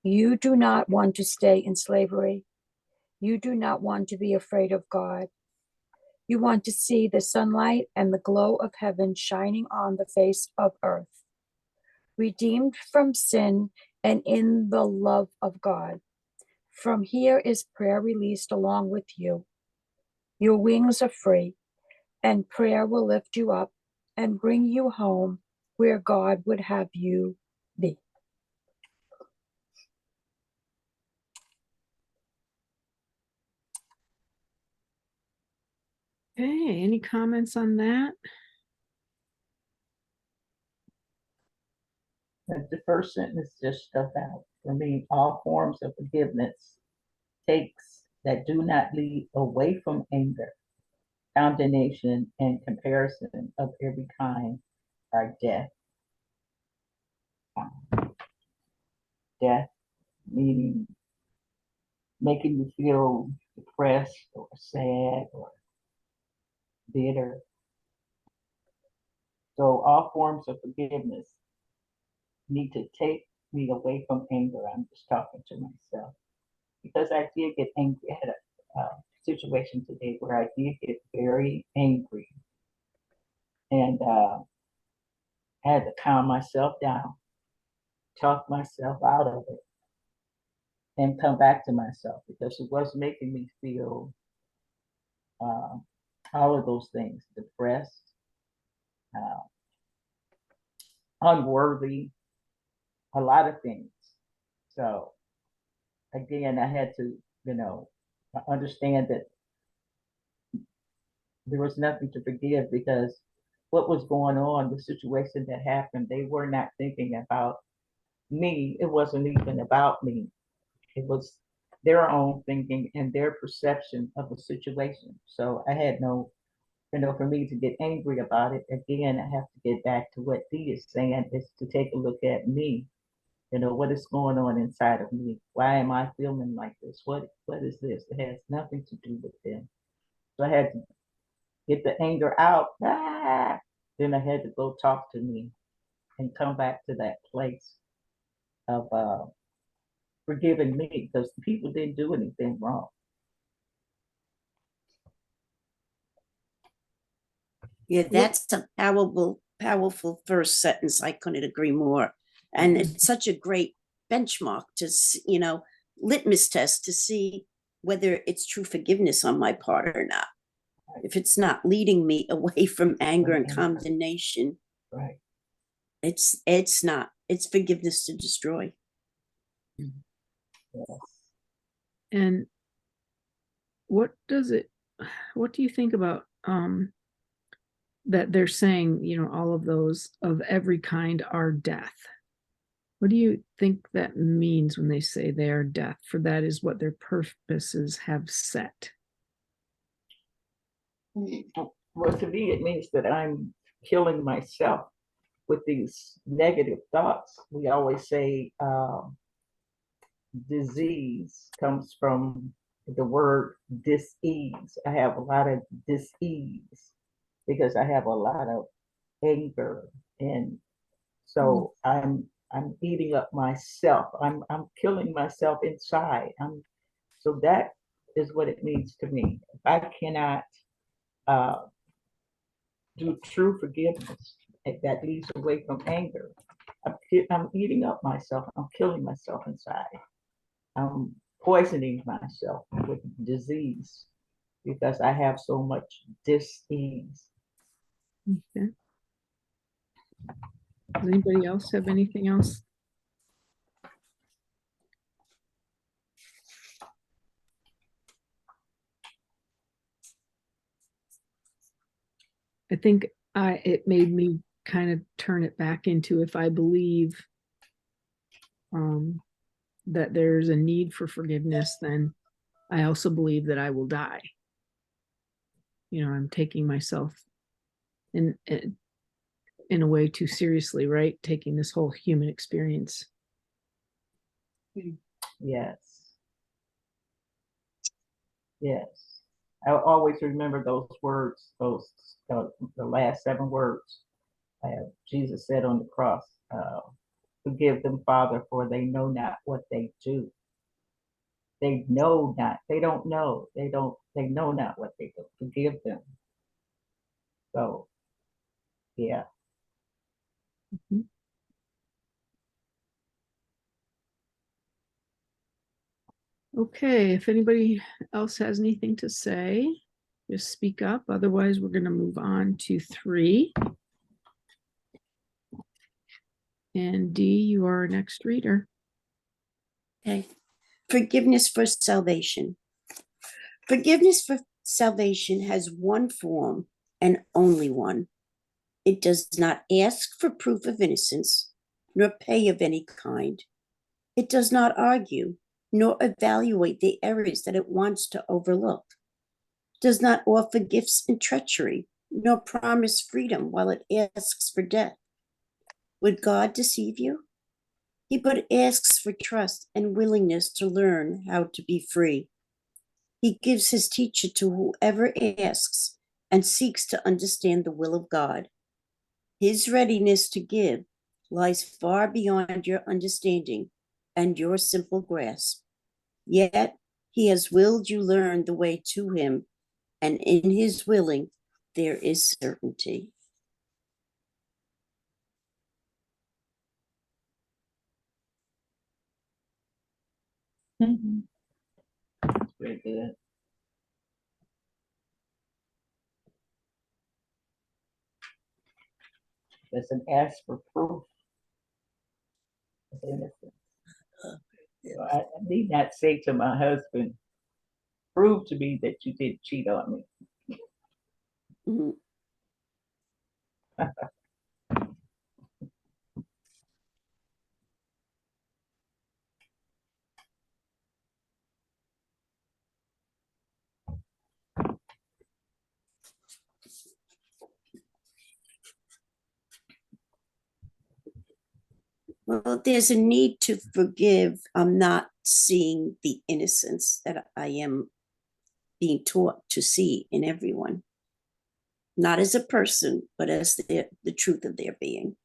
You do not want to stay in slavery. You do not want to be afraid of God. You want to see the sunlight and the glow of heaven shining on the face of earth. Redeemed from sin and in the love of God. From here is prayer released along with you. Your wings are free, and prayer will lift you up and bring you home where God would have you be. Okay, any comments on that? The first sentence just stuck out for me. All forms of forgiveness takes that do not lead away from anger, condemnation, and comparison of every kind are death. Death meaning making you feel depressed or sad or bitter. So all forms of forgiveness need to take me away from anger. I'm just talking to myself because I did get angry. I had a situation today where I did get very angry, and I had to calm myself down, talk myself out of it, and come back to myself because it was making me feel uh, all of those things: depressed, uh, unworthy, a lot of things. So again, I had to, understand that there was nothing to forgive because what was going on, the situation that happened, they were not thinking about me. It wasn't even about me. It was their own thinking and their perception of the situation. So I had no, for me to get angry about it, again, I have to get back to what Dee is saying, is to take a look at me. What is going on inside of me? Why am I feeling like this? What is this? It has nothing to do with them. So I had to get the anger out. Then I had to go talk to me and come back to that place of forgiving me, because the people didn't do anything wrong. Yeah, that's a powerful first sentence. I couldn't agree more. And it's such a great benchmark to, litmus test to see whether it's true forgiveness on my part or not. If it's not leading me away from anger and condemnation, Right. it's not. It's forgiveness to destroy. Yes. And what do you think about that they're saying, all of those of every kind are death? What do you think that means when they say they are death? For that is what their purposes have set. Well, to me, it means that I'm killing myself with these negative thoughts. We always say disease comes from the word dis-ease. I have a lot of dis-ease because I have a lot of anger, and so I'm eating up myself. I'm killing myself inside. So that is what it means to me. If I cannot do true forgiveness that leads away from anger, I'm eating up myself. I'm killing myself inside. I'm poisoning myself with disease because I have so much dis-ease. Okay. Does anybody else have anything else? I think it made me kind of turn it back into, if I believe that there's a need for forgiveness, then I also believe that I will die. I'm taking myself in a way too seriously, right? Taking this whole human experience. Yes. Yes. I always remember those words, the last 7 words Jesus said on the cross. Forgive them, Father, for they know not what they do. They know not. They don't know. They know not what they do. Forgive them. So, yeah. Mm-hmm. Okay, if anybody else has anything to say, just speak up. Otherwise, we're going to move on to 3. And Dee, you are our next reader. Okay. Forgiveness for salvation. Forgiveness for salvation has one form and only one. It does not ask for proof of innocence, nor pay of any kind. It does not argue, nor evaluate the errors that it wants to overlook. Does not offer gifts in treachery, nor promise freedom while it asks for death. Would God deceive you? He but asks for trust and willingness to learn how to be free. He gives his teacher to whoever asks and seeks to understand the will of God. His readiness to give lies far beyond your understanding and your simple grasp. Yet he has willed you learn the way to him, and in his willing there is certainty. That's very good. That's an ask for proof of innocence. So I need not say to my husband, prove to me that you didn't cheat on me. Mhm. Well, there's a need to forgive. I'm not seeing the innocence that I am being taught to see in everyone, not as a person, but as the truth of their being.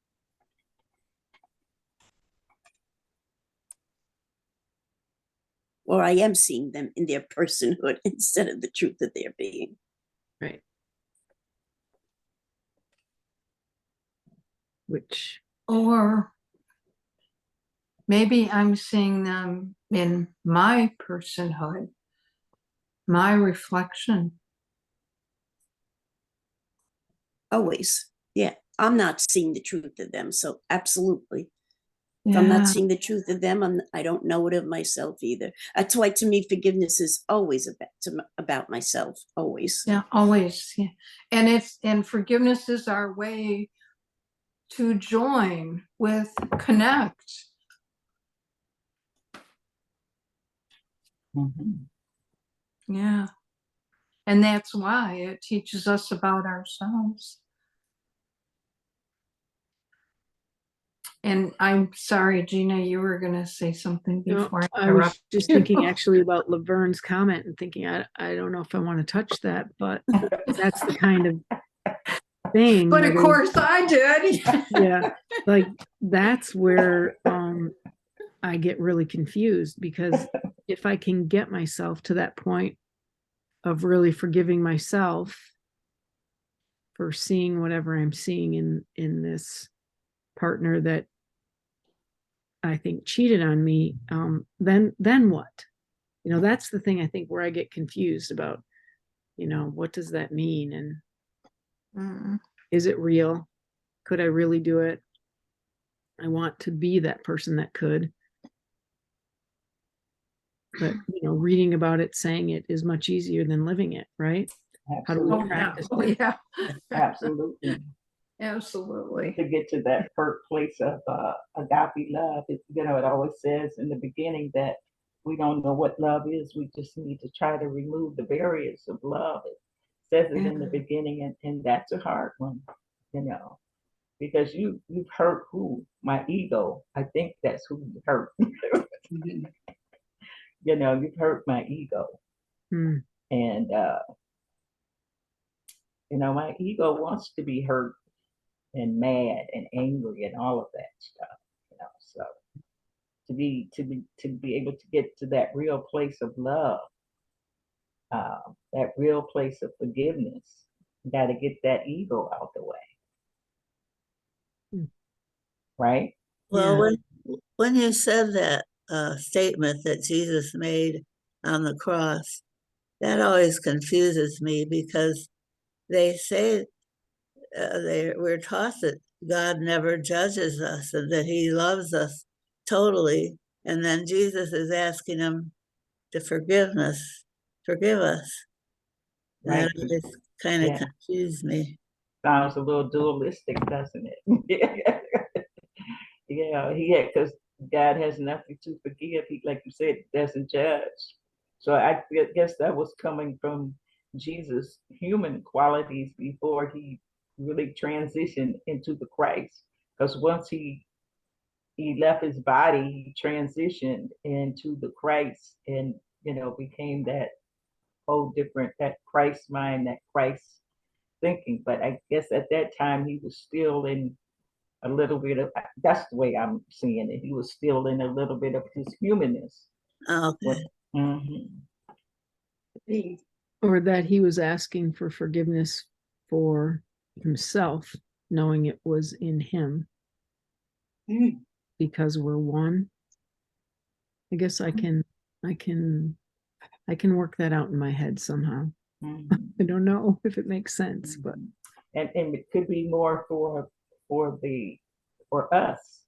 Or I am seeing them in their personhood instead of the truth of their being. Right. Which, Or maybe I'm seeing them in my personhood, my reflection. Always. Yeah. I'm not seeing the truth of them. So absolutely. If I'm not Yeah, seeing the truth of them, I don't know it of myself either. That's why to me, forgiveness is always about myself, always. yeah, always. Yeah. And forgiveness is our way to join with, connect. Mhm. Yeah. And that's why it teaches us about ourselves. And I'm sorry, Gina, you were going to say something no, before I I was interrupted just you. thinking actually about Laverne's comment and thinking, I don't know if I want to touch that, but that's the kind of thing. But of that is- course I did. yeah, like that's where I get really confused, because if I can get myself to that point of really forgiving myself for seeing whatever I'm seeing in this partner that I think cheated on me, then what? You know, that's the thing I think where I get confused about, you know, what does that mean? And is it real? Could I really do it? I want to be that person that could. But, you know, reading about it, saying it is much easier than living it, right? How do Absolutely. we practice Oh, it? yeah. Absolutely. Absolutely. To get to that first place of agape love, it always says in the beginning that we don't know what love is. We just need to try to remove the barriers of love. It says it in the beginning, and that's a hard one, because you've hurt who? My ego. I think that's who you hurt. You've hurt my ego. Hmm. And my ego wants to be hurt and mad and angry and all of that stuff. So to be able to get to that real place of love, that real place of forgiveness, you got to get that ego out the way. Right? Well, Yeah. when you said that statement that Jesus made on the cross, that always confuses me, because they say we're taught that God never judges us and that He loves us totally, and then Jesus is asking him to forgive us. Right. That always kind of Yeah. confused me. Sounds a little dualistic, doesn't it? Yeah, because God has nothing to forgive. He, like you said, doesn't judge. So I guess that was coming from Jesus' human qualities before he really transitioned into the Christ. Because once he left his body, he transitioned into the Christ, and became that whole different, that Christ mind, that Christ thinking. But I guess at that time he was still in a little bit of, that's the way I'm seeing it. He was still in a little bit of his humanness. Okay. Mhm. Or that he was asking for forgiveness for himself, knowing it was in him because we're one. I guess I can work that out in my head somehow. Mhm. I don't know if it makes sense, but And it could be more for us.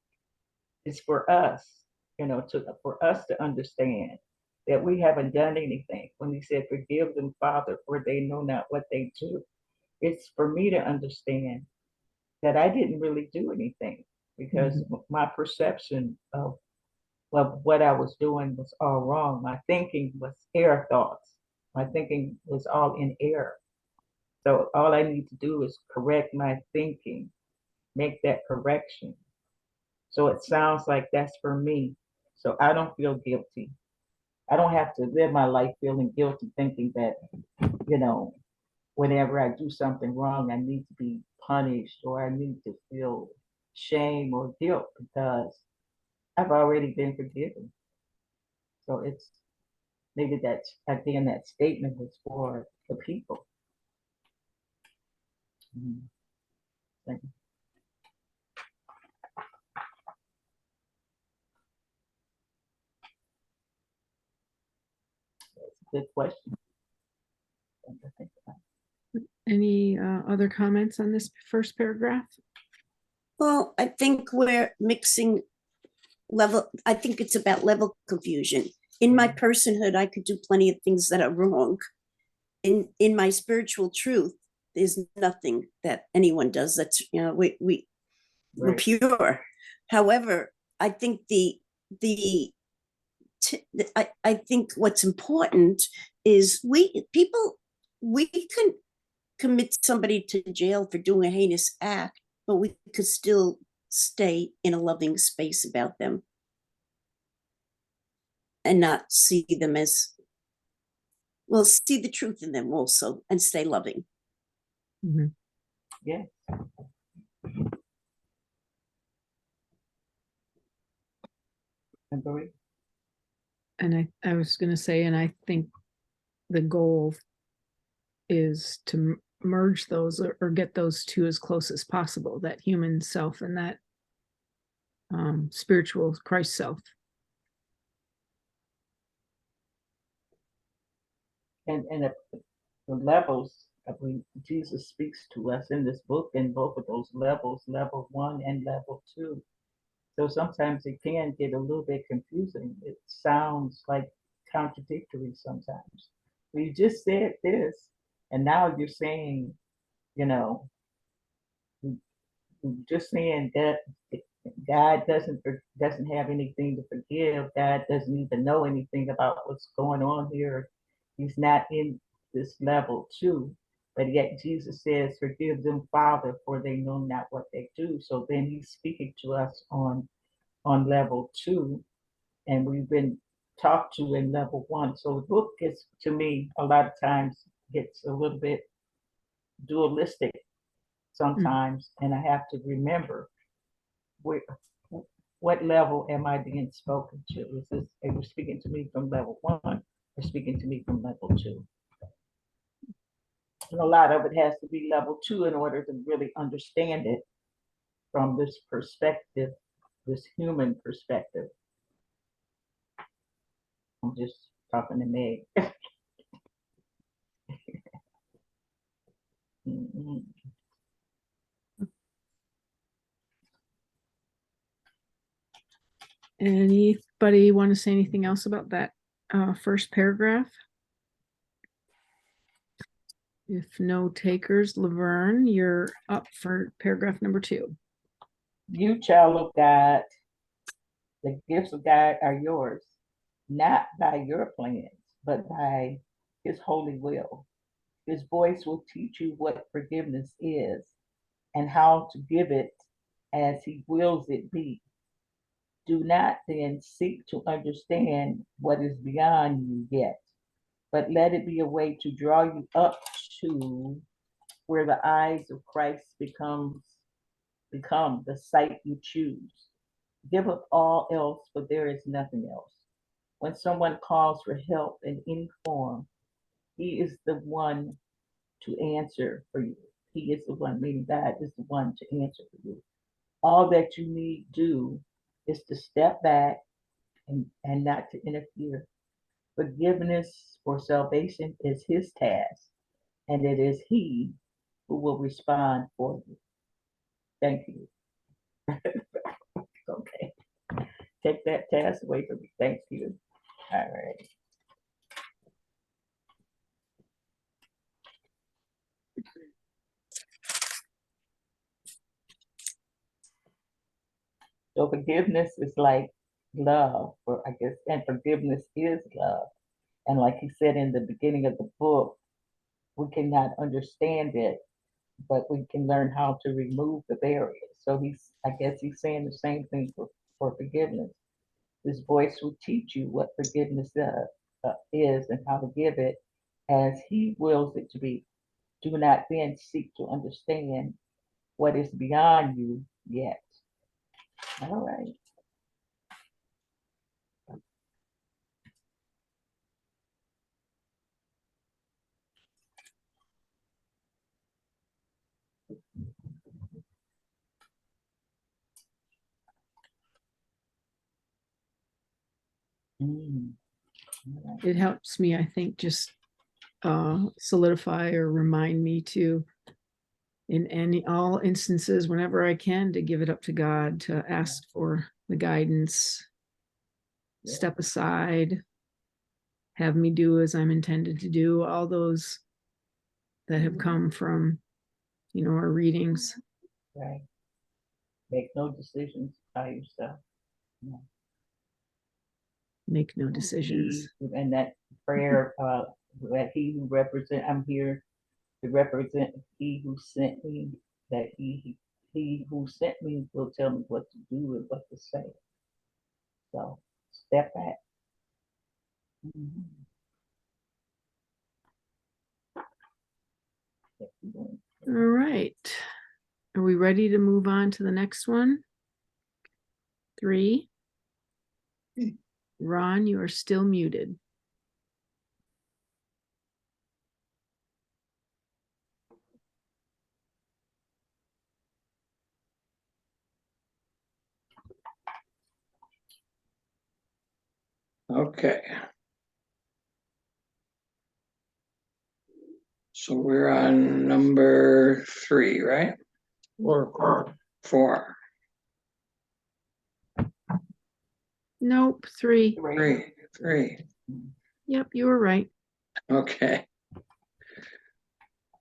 It's for us, for us to understand that we haven't done anything. When he said, "Forgive them, Father, for they know not what they do," it's for me to understand that I didn't really do anything, because my perception of what I was doing was all wrong. My thinking was error thoughts. My thinking was all in error. So all I need to do is correct my thinking, make that correction, So it sounds like that's for me. So I don't feel guilty. I don't have to live my life feeling guilty, thinking that, you know, whenever I do something wrong, I need to be punished or I need to feel shame or guilt because I've already been forgiven. So it's maybe that's, again, that statement was for the people. Thank you. That's a good question. Any other comments on this first paragraph? Well, I think we're mixing level, I think it's about level confusion. In my personhood, I could do plenty of things that are wrong. In my spiritual truth, there's nothing that anyone does that's, you know, we're Right. pure. However, I think I think what's important is we can commit somebody to jail for doing a heinous act, but we could still stay in a loving space about them and not see them as, well, see the truth in them also and stay loving. Mhm. Yeah. Agree. And I was going to say, and I think the goal is to merge those or get those two as close as possible, that human self and that spiritual Christ self. And the levels, I mean, Jesus speaks to us in this book in both of those levels, level 1 and level 2. So sometimes it can get a little bit confusing. It sounds like contradictory sometimes. Well, you just said this, and now you're saying, you know, you're just saying that God doesn't have anything to forgive. God doesn't even know anything about what's going on here. He's not in this level 2. But yet Jesus says, forgive them, Father, for they know not what they do. So then he's speaking to us on level 2, and we've been talked to in level 1. So the book gets, to me, a lot of times gets a little bit dualistic sometimes, and I have to remember what level am I being spoken to? Is this, are you speaking to me from level 1 or speaking to me from level 2? And a lot of it has to be level 2 in order to really understand it from this perspective, this human perspective. I'm just talking to Meg. Mhm. Anybody want to say anything else about that first paragraph? If no takers, Laverne, you're up for paragraph number 2. You, child of God, the gifts of God are yours, not by your plans, but by his holy will. His voice will teach you what forgiveness is and how to give it as he wills it be. Do not then seek to understand what is beyond you yet, but let it be a way to draw you up to where the eyes of Christ become the sight you choose. Give up all else, for there is nothing else. When someone calls for help in any form, he is the one to answer for you. He is the one, meaning God is the one to answer for you. All that you need do is to step back and not to interfere. Forgiveness for salvation is his task, and it is he who will respond for you. Thank you. Okay. Take that task away from me. Thank you. All right. So forgiveness is like love, or I guess, and forgiveness is love. And like he said in the beginning of the book, we cannot understand it but we can learn how to remove the barriers. So I guess he's saying the same thing for forgiveness. This voice will teach you what forgiveness is and how to give it as he wills it to be. Do not then seek to understand what is beyond you yet. All right. Mm. All right. It helps me, I think, just solidify or remind me to, in all instances, whenever I can, to give it up to God, to ask for the guidance, Yeah. step aside, have me do as I'm intended to do, all those that have come from, our readings. Right. Make no decisions by yourself. No. Make no decisions. And that prayer, that he who represent, I'm here to represent he who sent me, that he who sent me will tell me what to do and what to say. So step back. Mhm. All right. Are we ready to move on to the next one? 3. Ron, you are still muted. Okay. So we're on number 3, right? Or 4. Nope, 3. 3. Yep, you were right. Okay.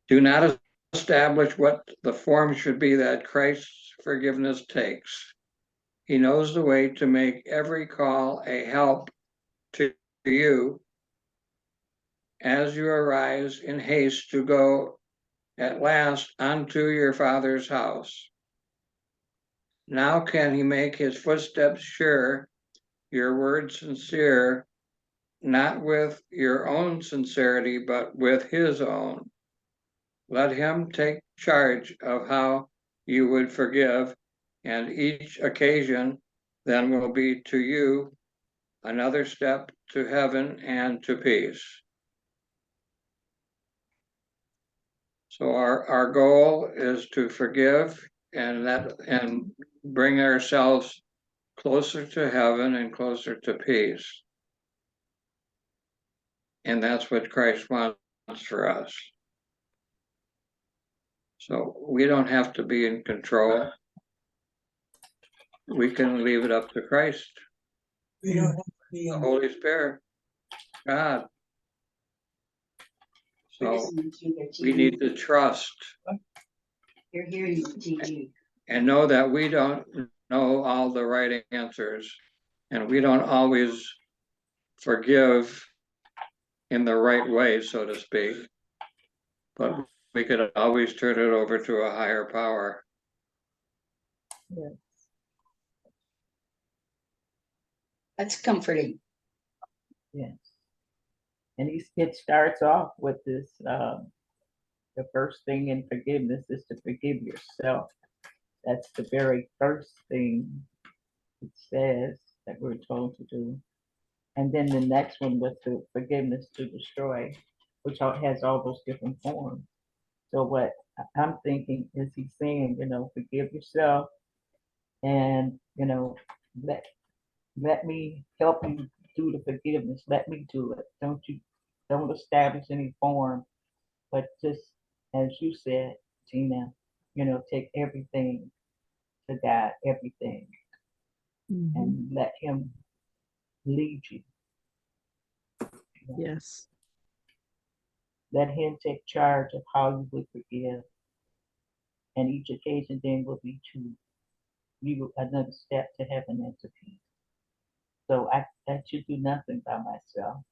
Do not establish what the form should be that Christ's forgiveness takes. He knows the way to make every call a help to you as you arise in haste to go at last unto your Father's house. Now can he make his footsteps sure, your words sincere, not with your own sincerity, but with his own. Let him take charge of how you would forgive, and each occasion then will be to you another step to heaven and to peace. So our goal is to forgive and bring ourselves closer to heaven and closer to peace. And that's what Christ wants for us. So we don't have to be in control. We can leave it up to Christ, the Holy Spirit, God. So we need to trust You're hearing TV. and know that we don't know all the right answers, and we don't always forgive in the right way, so to speak, but we could always turn it over to a higher power. Yes. That's comforting. Yes. And it starts off with this, the first thing in forgiveness is to forgive yourself. That's the very first thing it says that we're told to do. And then the next one was the forgiveness to destroy, which has all those different forms. So what I'm thinking is he's saying, forgive yourself and, let me help you do the forgiveness. Let me do it. Don't establish any form, but just as you said, Tina, take everything to God, everything, and let him lead you. Yes. Let him take charge of how you would forgive. And each occasion then will be to you another step to heaven and to peace. So I should do nothing by myself.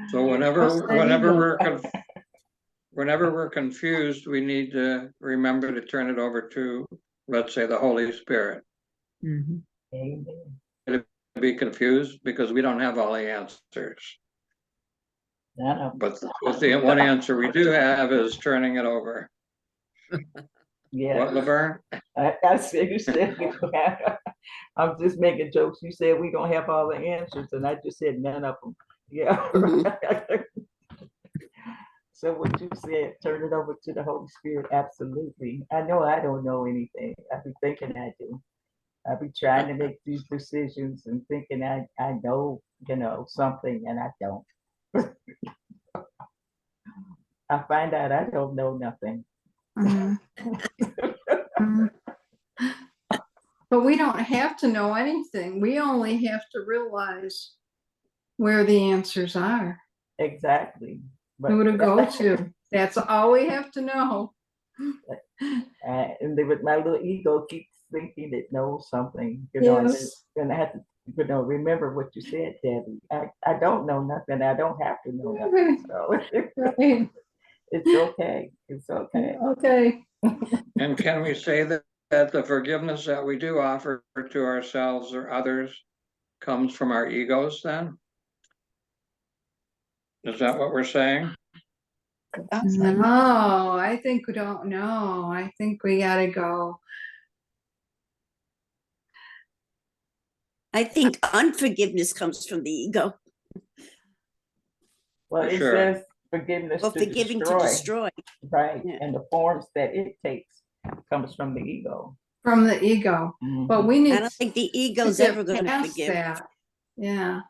So whenever whenever we're confused, we need to remember to turn it over to, let's say, the Holy Spirit. Mhm. Amen. To be confused because we don't have all the answers. None of But the one answer we do have is turning it over. Yeah, What, Laverne? I said, you said we don't have, I'm just making jokes. You said we don't have all the answers, and I just said none of them. Yeah. So what you said, turn it over to the Holy Spirit, absolutely. I know I don't know anything. I be thinking I do. I be trying to make these decisions and thinking I know, something, and I don't. I find out I don't know nothing. Mhm. Mhm. But we don't have to know anything. We only have to realize where the answers are, Exactly. But who to go to. That's all we have to know. and then with my little ego keeps thinking it knows something, and Yes. I have to, remember what you said, Debbie. I don't know nothing. I don't have to know nothing. So Right. it's okay. It's okay. Okay. And can we say that the forgiveness that we do offer to ourselves or others comes from our egos then? Is that what we're saying? No, I think we don't know. I think we gotta go. I think unforgiveness comes from the ego, Well, For it sure. says forgiveness or to forgiving to destroy, destroy. right? Yeah. And the forms that it takes comes from the ego. From the ego, but Mhm. we I need don't think the to ego's get ever going to past forgive. that. Yeah.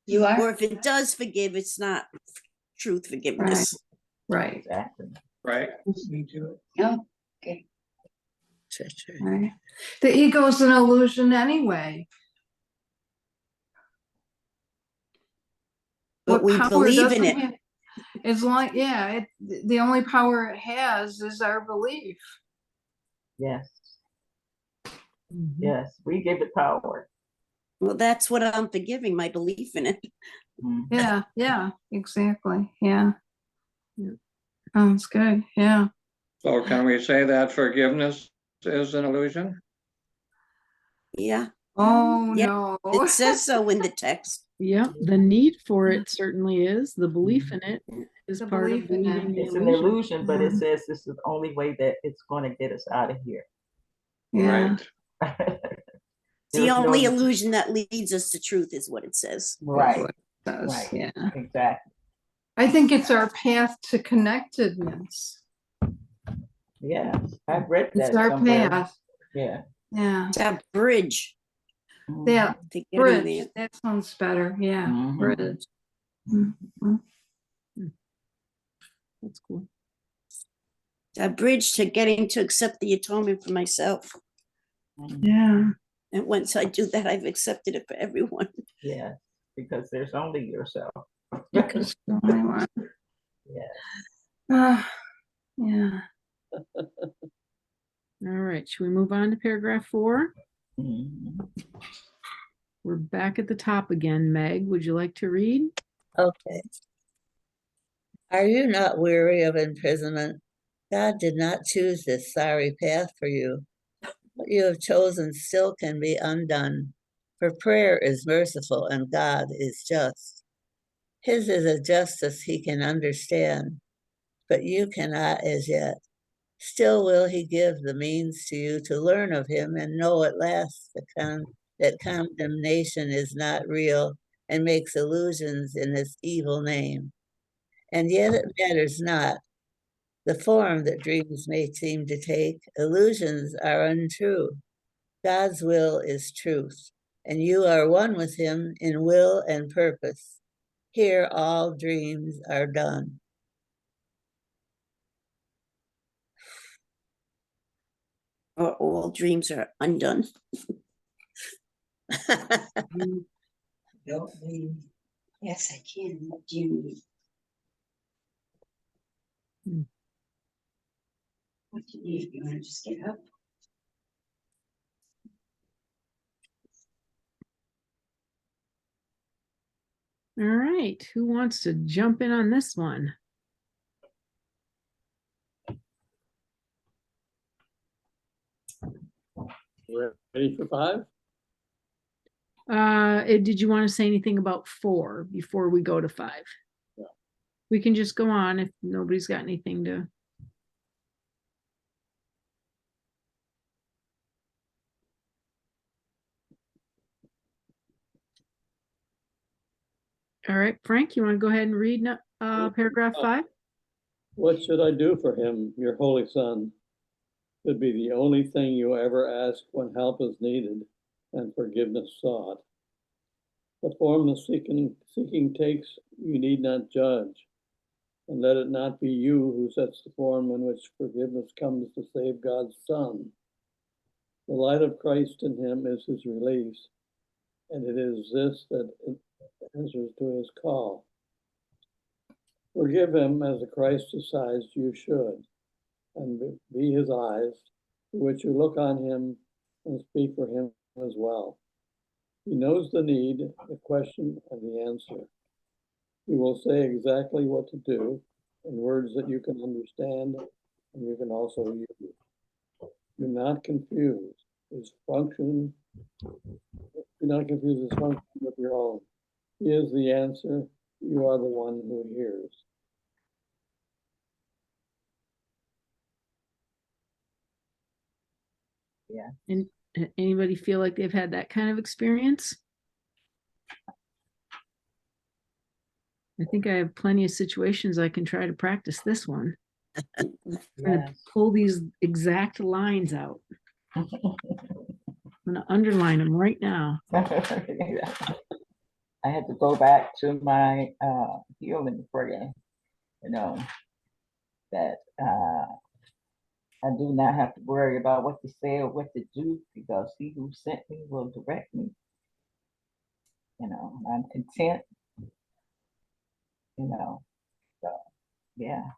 You are? Or if it does forgive, it's not truth forgiveness. Right. Exactly. Right? Oh, okay. Right. The ego is an illusion anyway. But What we power believe doesn't in it. have- It's like, yeah, the only power it has is our belief. Yes. Mhm. Yes. We give it power. Well, that's what I'm forgiving, my belief in it. Mhm. Yeah, exactly. Yeah. Yeah. Sounds good. Yeah. So can we say that forgiveness is an illusion? Yeah, Oh, Yeah, no. it says so in the text. Yeah, the need for it certainly is. The belief in it is The part of belief in it. believing the It's an illusion. illusion, but it Mhm. says this is the only way that it's going to get us out of here. Yeah. Right. It's the There's no- only illusion that leads us to truth, is what it says. That's Right. what it says. Right. Yeah. Exactly. I think it's our path to connectedness. Yes. I've read It's that our somewhere. path. Yeah. Yeah. It's our bridge Yeah. to getting Bridge. there. That sounds better. Yeah. Mhm. Bridge. Mhm. That's cool. It's our bridge to getting to accept the atonement for myself. Mhm. Yeah. And once I do that, I've accepted it for everyone. Yeah. Because there's only yourself. Because the only one. Yeah. Yeah. All right, should we move on to paragraph 4? Mhm. We're back at the top again. Meg, would you like to read? Okay. Are you not weary of imprisonment? God did not choose this sorry path for you. What you have chosen still can be undone, for prayer is merciful and God is just. His is a justice he can understand, but you cannot as yet. Still will he give the means to you to learn of him and know at last that condemnation is not real and makes illusions in his evil name. And yet it matters not the form that dreams may seem to take. Illusions are untrue. God's will is truth, and you are one with him in will and purpose. Here all dreams are done. Or all dreams are undone. Don't leave. Yes, I can. What do you need? What do you need? You want to just get up? All right, who wants to jump in on this one? Ready for 5? Did you want to say anything about 4 before we go to 5? Yeah. We can just go on if nobody's got anything to. All right, Frank, you want to go ahead and read paragraph 5? What should I do for him, your holy son? Should be the only thing you ever ask when help is needed and forgiveness sought. The form the seeking takes, you need not judge, and let it not be you who sets the form in which forgiveness comes to save God's Son. The light of Christ in him is his release, and it is this that answers to his call. Forgive him as the Christ decides you should, and be his eyes, through which you look on him and speak for him as well. He knows the need, the question, and the answer. He will say exactly what to do in words that you can understand and you can also use. Do not confuse his function. Do not confuse his function with your own. He is the answer. You are the one who hears. Yeah. And anybody feel like they've had that kind of experience? I think I have plenty of situations I can try to practice this one. I'm going to pull these exact lines out. I'm going to underline them right now. I had to go back to my healing prayer, that I do not have to worry about what to say or what to do, because he who sent me will direct me. I'm content, so yeah.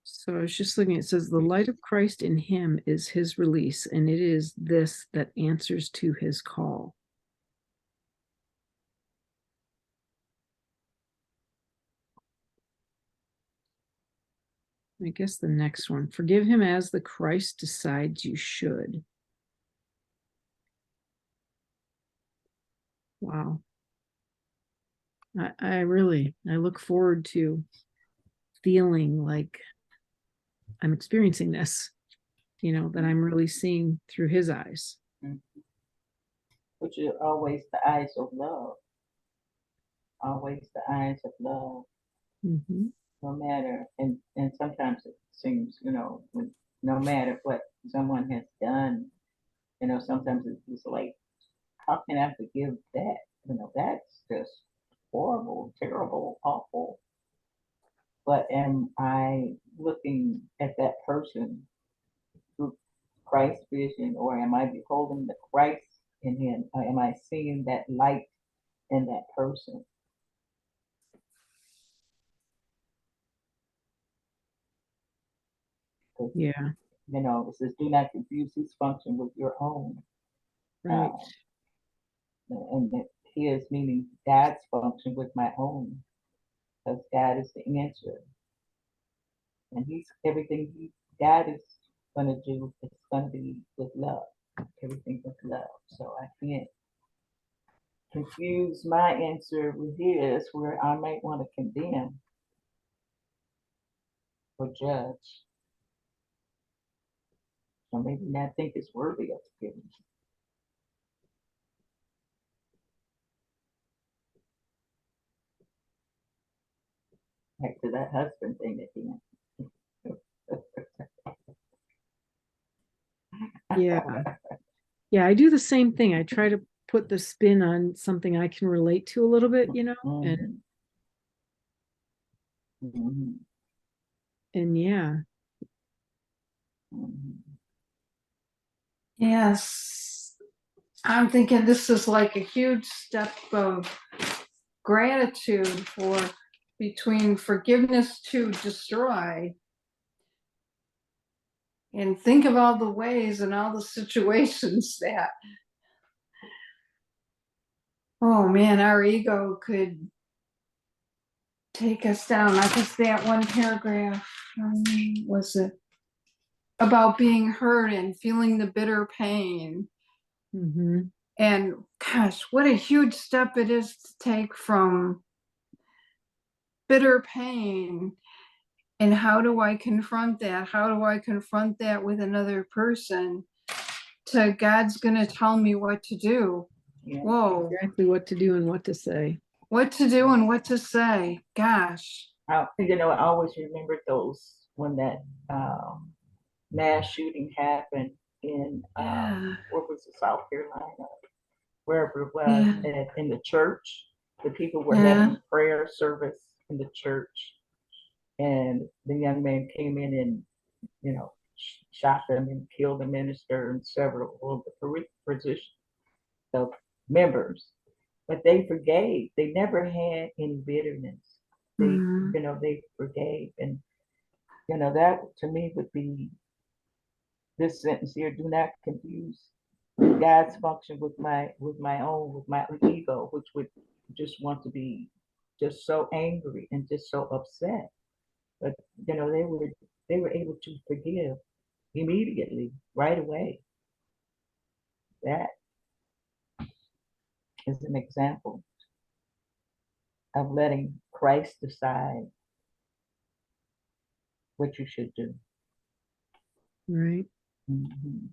So I was just looking, it says the light of Christ in him is his release, and it is this that answers to his call. I guess the next one, forgive him as the Christ decides you should. Wow. I look forward to feeling like I'm experiencing this, that I'm really seeing through his eyes. Which are always the eyes of love. Always the eyes of love. Mm-hmm. No matter, and sometimes it seems, no matter what someone has done, sometimes it's like, how can I forgive that? That's just horrible, terrible, awful. But am I looking at that person through Christ's vision, or am I beholding the Christ in him? Or am I seeing that light in that person? Yeah. It says, do not confuse his function with your own. Right. And that his meaning God's function with my own, because God is the answer. And everything God is going to do, it's going to be with love. Everything with love. So I can't confuse my answer with his, where I might want to condemn or judge, or maybe not think it's worthy of forgiveness. Back to that husband thing again. Yeah. Yeah, I do the same thing. I try to put the spin on something I can relate to a little bit, and and yeah. Yes. I'm thinking this is like a huge step of gratitude for between forgiveness to destroy. And think of all the ways and all the situations that, oh man, our ego could take us down. I guess that one paragraph was it about being hurt and feeling the bitter pain. Mhm. And gosh, what a huge step it is to take from bitter pain. And how do I confront that? How do I confront that with another person? To God's gonna tell me what to do. Yeah. Whoa, Exactly what to do and what to say. what to do and what to say. Gosh. I always remembered those when that mass shooting happened in Yeah. what was it, South Carolina, wherever it was, Yeah. in the church. The people were Yeah. having prayer service in the church, and the young man came in and shot them and killed the minister and several of the members. But they forgave. They never had any bitterness. They, Mhm. they forgave, and that to me would be this sentence here: do not confuse God's function with my ego, which would just want to be just so angry and just so upset. But they were able to forgive immediately, right away. That is an example of letting Christ decide what you should do. Right. Mhm.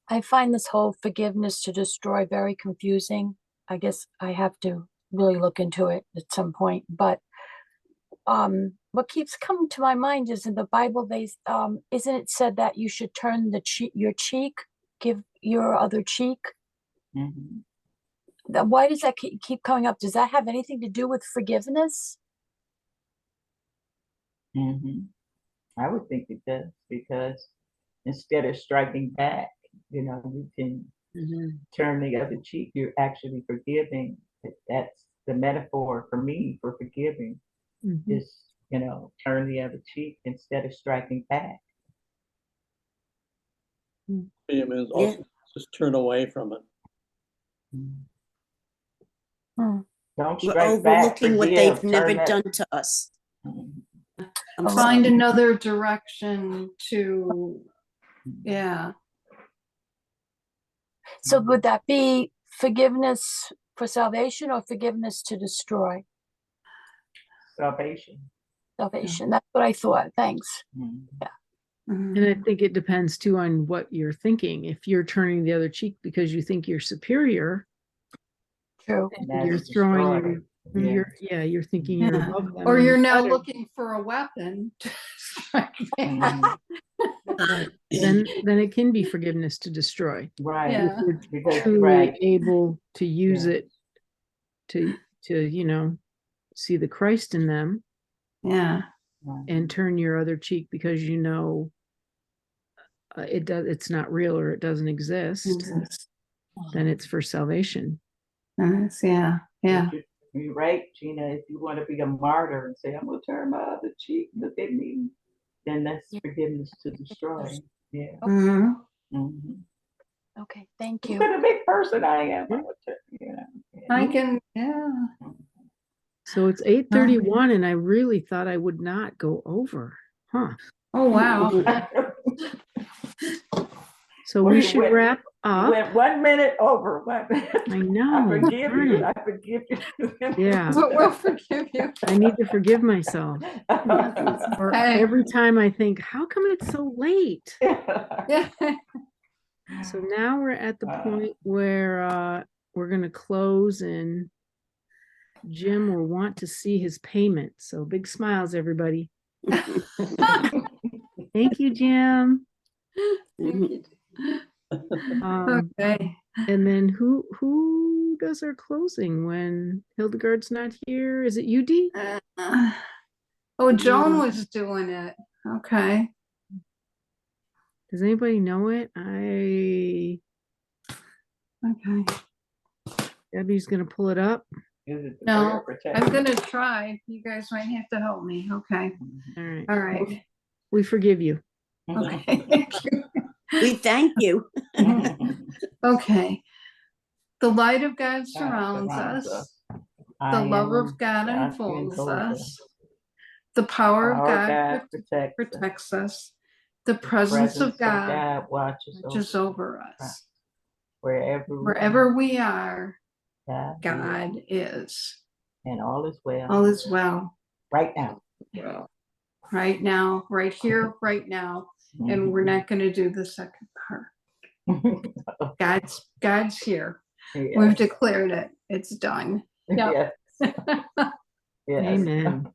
I find this whole forgiveness to destroy very confusing. I guess I have to really look into it at some point. But what keeps coming to my mind is in the Bible, isn't it said that you should turn your cheek, give your other cheek? Mhm. Why does that keep coming up? Does that have anything to do with forgiveness? Mhm. I would think it does, because instead of striking back, you can Mhm. turn the other cheek. You're actually forgiving. That's the metaphor for me for forgiving. Mhm. Is turn the other cheek instead of striking back. Is Yeah. also just turn away from it. Hmm. Don't We're strike back. overlooking what they've Forgive. never Turn that. done to us. Mhm. I'm Find sorry. another direction to, yeah. So would that be forgiveness for salvation or forgiveness to destroy? Salvation. Salvation. That's what I thought. Thanks. Mhm. And I think it depends too on what you're thinking. If you're turning the other cheek because you think you're superior, True. And that's you're throwing destroy. you're thinking you're Yeah. above them. Or and you're now better. looking for a weapon to strike back. Mhm. Then it can be forgiveness to destroy. Right. Yeah. Because Truly right. able to use Yeah. it to see the Christ in them Yeah. Right. and turn your other cheek because it's not real or it doesn't exist, then it's for salvation. Nice. Yeah. Yeah. You're right, Gina. If you want to be a martyr and say, I'm going to turn my other cheek, look at me, then that's forgiveness to destroy. Yeah. Mhm. Mhm. Okay. Thank Look you. at the big person I am. I'm gonna yeah. I can, yeah. So it's 8:31 and I really thought I would not go over. Huh. Oh, wow. So Well, we you should went- wrap You up. went 1 minute over. I know. I forgive darn you. it. I forgive you. Yeah. But we'll forgive you. I need to forgive myself. Or Hey. every time I think, how come it's so late? Yeah. So now we're at the point where we're going to close and Jim will want to see his payment. So big smiles, everybody. Thank you, Jim. Thank you. Okay. And then who does our closing when Hildegard's not here? Is it you, Dee? Oh, Joan was doing it. Okay. Does anybody know it? I Okay, Debbie's gonna pull it up. Is it the No, prayer of protection? I'm gonna try. You guys might have to help me. Okay, All right, all right. we forgive you. Okay, thank you. We thank you. Okay. The light of God God surrounds surrounds us. I The love am of God God enfolds enfolds us. The power of Our God protects us. protects us. The The presence of God watches watches over us. wherever We are, God, God is. and all is well. All is well. Right now. Well, Right now, right here, right now. And we're not gonna do the second part. God's here. We've declared it. It's done. Yes. Yes. Amen.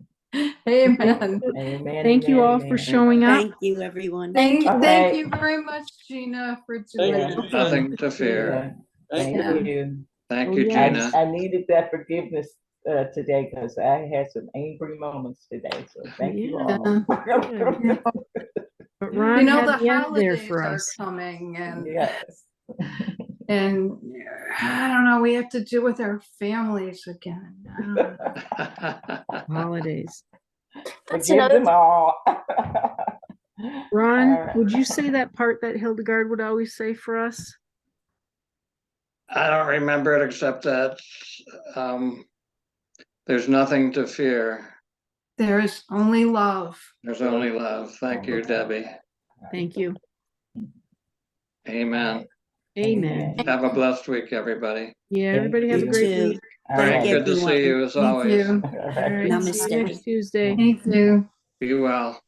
Amen. Amen. Thank you all amen, for amen. showing up. Thank you, everyone. Thank Okay. you very much, Gina, for Thank doing you, it. Gina. nothing to fear. Yeah. Thank Yeah. you. Thank Oh, you, yeah. Gina. I needed that forgiveness today because I had some angry moments today. So thank you Yeah. all. But Ron had The the end there holidays for are us. coming and Yes. and I don't know, we have to deal with our families again. I don't know. Holidays. Forgive them all. Ron, All right. would you say that part that Hildegard would always say for us? I don't remember it except that there's nothing to fear. There is only love. There's only love. Thank you, Debbie. Thank you. Amen. Amen. Have a blessed week, everybody. Yeah, everybody have a You great too. week. All Frank, right. good to see everyone. you as Thank always. you. All All right. right, see you Namaste. next Tuesday. Thank you. Be well.